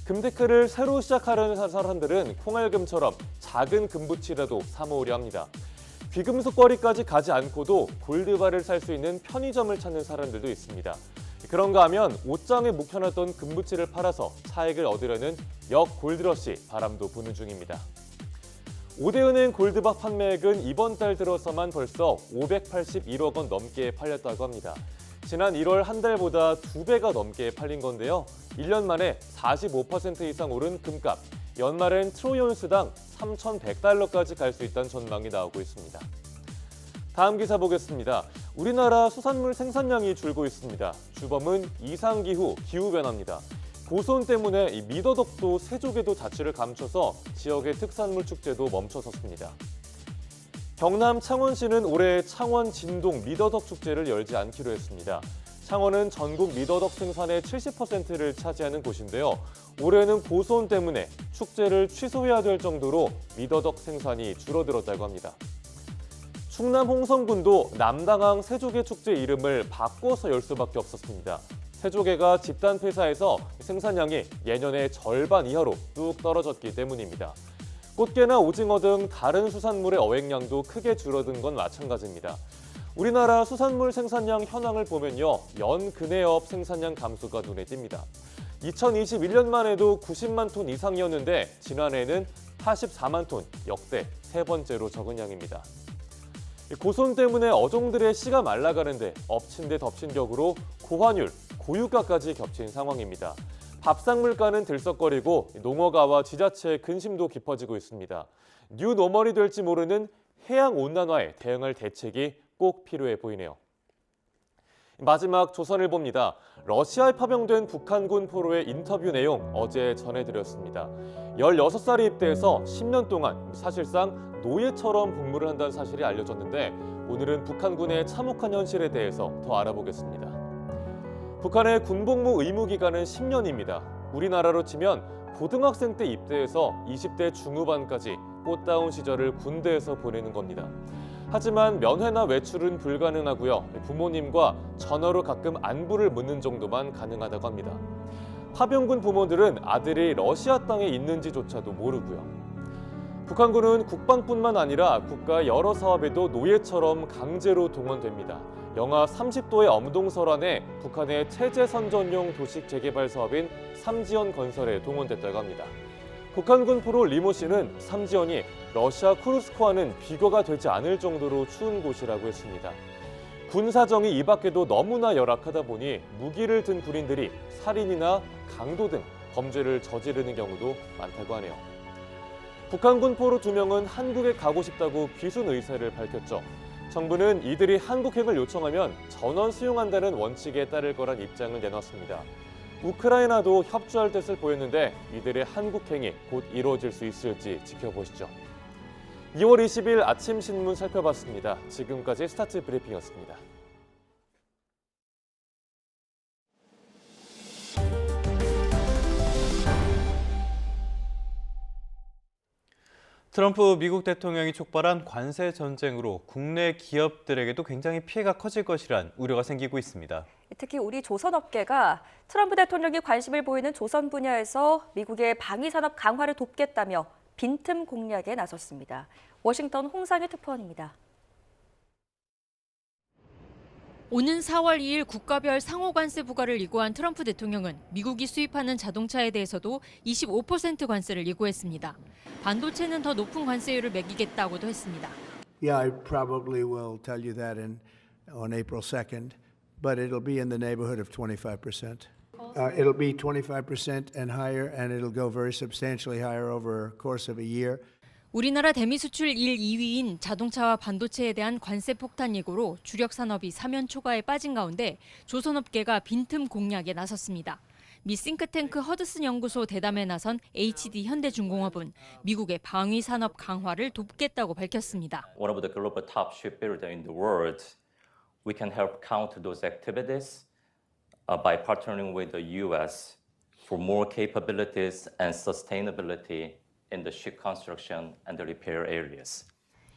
금테크를 새로 시작하려는 사람들은 콩알금처럼 작은 금부치라도 사 모으려 합니다. 귀금속거리까지 가지 않고도 골드바를 살 수 있는 편의점을 찾는 사람들도 있습니다. 그런가 하면 옷장에 묵혀놨던 금부치를 팔아서 차익을 얻으려는 역 골드러시 바람도 부는 중입니다. 오대은행 골드바 판매액은 이번 달 들어서만 벌써 581억 원 넘게 팔렸다고 합니다. 지난 1월 한 달보다 2배가 넘게 팔린 건데요. 1년 만에 45% 이상 오른 금값, 연말엔 트로이 온스당 3,100달러까지 갈 수 있다는 전망이 나오고 있습니다. 다음 기사 보겠습니다. 우리나라 수산물 생산량이 줄고 있습니다. 주범은 이상기후, 기후변화입니다. 고수온 때문에 이 미더덕도 세조개도 자취를 감춰서 지역의 특산물 축제도 멈춰섰습니다. 경남 창원시는 올해 창원 진동 미더덕 축제를 열지 않기로 했습니다. 창원은 전국 미더덕 생산의 70%를 차지하는 곳인데요. 올해는 고수온 때문에 축제를 취소해야 될 정도로 미더덕 생산이 줄어들었다고 합니다. 충남 홍성군도 남당항 세조개 축제 이름을 바꿔서 열 수밖에 없었습니다. 세조개가 집단 폐사해서 생산량이 예년의 절반 이하로 뚝 떨어졌기 때문입니다. 꽃게나 오징어 등 다른 수산물의 어획량도 크게 줄어든 건 마찬가지입니다. 우리나라 수산물 생산량 현황을 보면요. 연근해업 생산량 감소가 눈에 띕니다. 2021년만 해도 90만 톤 이상이었는데 지난해에는 84만 톤, 역대 세 번째로 적은 양입니다. 고손 때문에 어종들의 씨가 말라가는데 엎친 데 덮친 격으로 고환율, 고유가까지 겹친 상황입니다. 밥상 물가는 들썩거리고 농어가와 지자체의 근심도 깊어지고 있습니다. 뉴노멀이 될지 모르는 해양온난화에 대응할 대책이 꼭 필요해 보이네요. 마지막 조선일보입니다. 러시아에 파병된 북한군 포로의 인터뷰 내용 어제 전해드렸습니다. 16살에 입대해서 10년 동안 사실상 노예처럼 복무를 한다는 사실이 알려졌는데 오늘은 북한군의 참혹한 현실에 대해서 더 알아보겠습니다. 북한의 군복무 의무 기간은 10년입니다. 우리나라로 치면 고등학생 때 입대해서 20대 중후반까지 꽃다운 시절을 군대에서 보내는 겁니다. 하지만 면회나 외출은 불가능하고요. 부모님과 전화로 가끔 안부를 묻는 정도만 가능하다고 합니다. 파병군 부모들은 아들이 러시아 땅에 있는지조차도 모르고요. 북한군은 국방뿐만 아니라 국가 여러 사업에도 노예처럼 강제로 동원됩니다. 영하 30도의 엄동설안에 북한의 체제 선전용 도시 재개발 사업인 삼지연 건설에 동원됐다고 합니다. 북한군 프로 리모 씨는 삼지연이 러시아 쿠르스크와는 비교가 되지 않을 정도로 추운 곳이라고 했습니다. 군사정이 이 밖에도 너무나 열악하다 보니 무기를 든 군인들이 살인이나 강도 등 범죄를 저지르는 경우도 많다고 하네요. 북한군 포로 2명은 한국에 가고 싶다고 귀순 의사를 밝혔죠. 정부는 이들이 한국행을 요청하면 전원 수용한다는 원칙에 따를 거란 입장을 내놨습니다. 우크라이나도 협조할 뜻을 보였는데 이들의 한국행이 곧 이루어질 수 있을지 지켜보시죠. 2월 20일 아침 신문 살펴봤습니다. 지금까지 스타트 브리핑이었습니다. 트럼프 미국 대통령이 촉발한 관세 전쟁으로 국내 기업들에게도 굉장히 피해가 커질 것이란 우려가 생기고 있습니다. 특히 우리 조선업계가 트럼프 대통령이 관심을 보이는 조선 분야에서 미국의 방위산업 강화를 돕겠다며 빈틈 공략에 나섰습니다. 워싱턴 홍상의 특파원입니다. 오는 4월 2일 국가별 상호관세 부과를 예고한 트럼프 대통령은 미국이 수입하는 자동차에 대해서도 25% 관세를 예고했습니다. 반도체는 더 높은 관세율을 매기겠다고도 했습니다. Yeah, I probably will tell you that on April 2nd, but it'll be in the neighborhood of 25%. It'll be 25% and higher, and it'll go very substantially higher over a course of a year. 우리나라 대미 수출 1, 2위인 자동차와 반도체에 대한 관세 폭탄 예고로 주력 산업이 사면 초과에 빠진 가운데 조선업계가 빈틈 공략에 나섰습니다. 미 싱크탱크 허드슨 연구소 대담에 나선 HD 현대중공업은 미국의 방위 산업 강화를 돕겠다고 밝혔습니다. One of the global top shipbuilder in the world, we can help counter those activities by partnering with the U.S. for more capabilities and sustainability in the ship construction and the repair areas.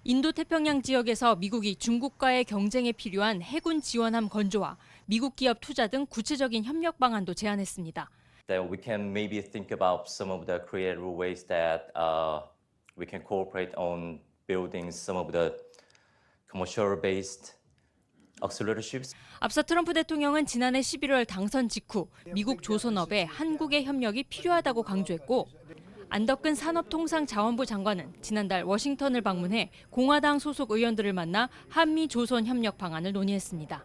인도태평양 지역에서 미국이 중국과의 경쟁에 필요한 해군 지원함 건조와 미국 기업 투자 등 구체적인 협력 방안도 제안했습니다. Then we can maybe think about some of the creative ways that we can cooperate on building some of the commercial-based auxiliary ships. 앞서 트럼프 대통령은 지난해 11월 당선 직후 미국 조선업에 한국의 협력이 필요하다고 강조했고 안덕근 산업통상자원부 장관은 지난달 워싱턴을 방문해 공화당 소속 의원들을 만나 한미 조선 협력 방안을 논의했습니다.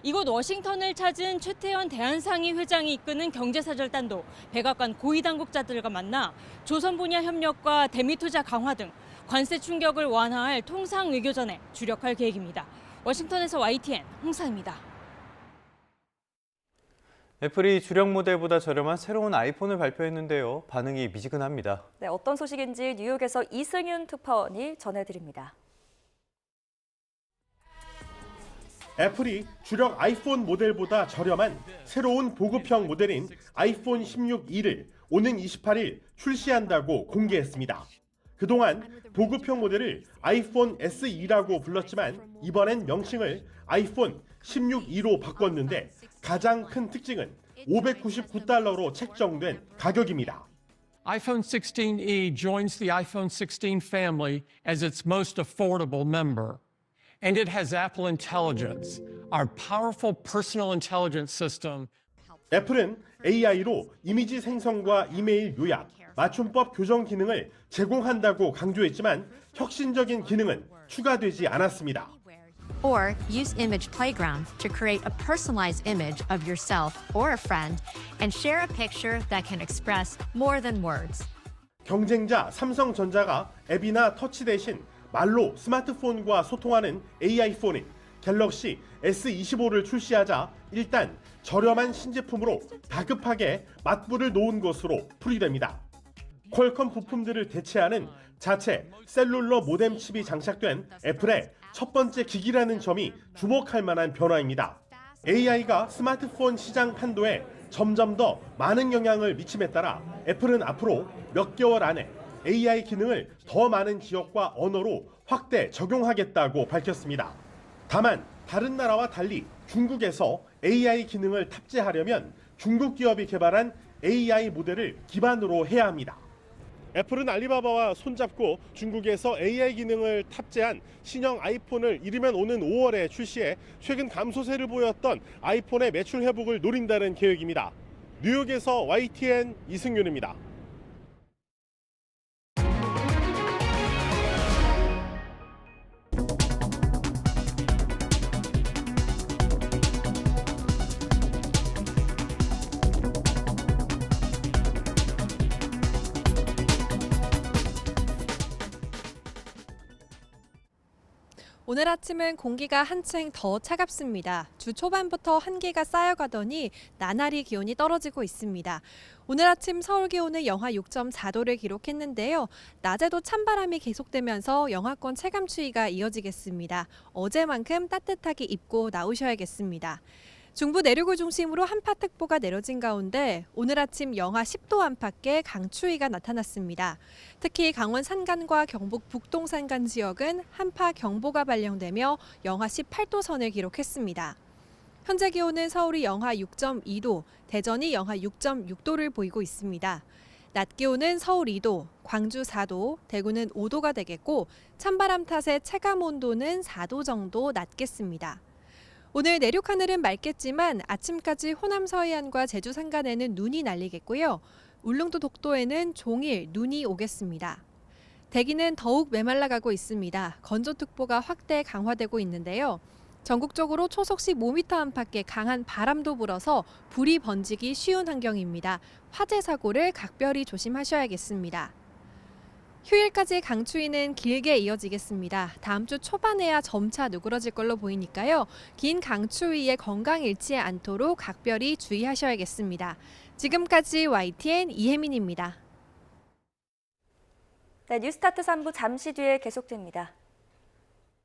이곳 워싱턴을 찾은 최태원 대한상의 회장이 이끄는 경제사절단도 백악관 고위 당국자들과 만나 조선 분야 협력과 대미 투자 강화 등 관세 충격을 완화할 통상 외교전에 주력할 계획입니다. 워싱턴에서 YTN 홍사입니다. 애플이 주력 모델보다 저렴한 새로운 아이폰을 발표했는데요. 반응이 미지근합니다. 네, 어떤 소식인지 뉴욕에서 이승윤 특파원이 전해드립니다. 애플이 주력 아이폰 모델보다 저렴한 새로운 보급형 모델인 아이폰 16E를 오는 28일 출시한다고 공개했습니다. 그동안 보급형 모델을 아이폰 SE라고 불렀지만 이번엔 명칭을 아이폰 16E로 바꿨는데 가장 큰 특징은 $599로 책정된 가격입니다. iPhone 16e joins the iPhone 16 family as its most affordable member. And it has Apple Intelligence, our powerful personal intelligence system. 애플은 AI로 이미지 생성과 이메일 요약, 맞춤법 교정 기능을 제공한다고 강조했지만 혁신적인 기능은 추가되지 않았습니다. Or use Image Playground to create a personalized image of yourself or a friend and share a picture that can express more than words. 경쟁자 삼성전자가 앱이나 터치 대신 말로 스마트폰과 소통하는 AI 폰인 갤럭시 S25를 출시하자 일단 저렴한 신제품으로 다급하게 맞불을 놓은 것으로 풀이됩니다. 퀄컴 부품들을 대체하는 자체 셀룰러 모뎀 칩이 장착된 애플의 첫 번째 기기라는 점이 주목할 만한 변화입니다. AI가 스마트폰 시장 판도에 점점 더 많은 영향을 미침에 따라 애플은 앞으로 몇 개월 안에 AI 기능을 더 많은 지역과 언어로 확대 적용하겠다고 밝혔습니다. 다만 다른 나라와 달리 중국에서 AI 기능을 탑재하려면 중국 기업이 개발한 AI 모델을 기반으로 해야 합니다. 애플은 알리바바와 손잡고 중국에서 AI 기능을 탑재한 신형 아이폰을 이르면 오는 5월에 출시해 최근 감소세를 보였던 아이폰의 매출 회복을 노린다는 계획입니다. 뉴욕에서 YTN 이승윤입니다. 오늘 아침은 공기가 한층 더 차갑습니다. 주 초반부터 한기가 쌓여가더니 나날이 기온이 떨어지고 있습니다. 오늘 아침 서울 기온은 영하 6.4도를 기록했는데요. 낮에도 찬바람이 계속되면서 영하권 체감 추위가 이어지겠습니다. 어제만큼 따뜻하게 입고 나오셔야겠습니다. 중부 내륙을 중심으로 한파특보가 내려진 가운데 오늘 아침 영하 10도 안팎의 강추위가 나타났습니다. 특히 강원 산간과 경북 북동 산간 지역은 한파 경보가 발령되며 영하 18도 선을 기록했습니다. 현재 기온은 서울이 영하 6.2도, 대전이 영하 6.6도를 보이고 있습니다. 낮 기온은 서울 2도, 광주 4도, 대구는 5도가 되겠고 찬바람 탓에 체감 온도는 4도 정도 낮겠습니다. 오늘 내륙 하늘은 맑겠지만 아침까지 호남 서해안과 제주 산간에는 눈이 날리겠고요. 울릉도 독도에는 종일 눈이 오겠습니다. 대기는 더욱 메말라가고 있습니다. 건조특보가 확대 강화되고 있는데요. 전국적으로 초속 15m 안팎의 강한 바람도 불어서 불이 번지기 쉬운 환경입니다. 화재 사고를 각별히 조심하셔야겠습니다. 휴일까지 강추위는 길게 이어지겠습니다. 다음 주 초반에야 점차 누그러질 걸로 보이니까요. 긴 강추위에 건강 잃지 않도록 각별히 주의하셔야겠습니다. 지금까지 YTN 이혜민입니다. 네, 뉴스타트 3부 잠시 뒤에 계속됩니다.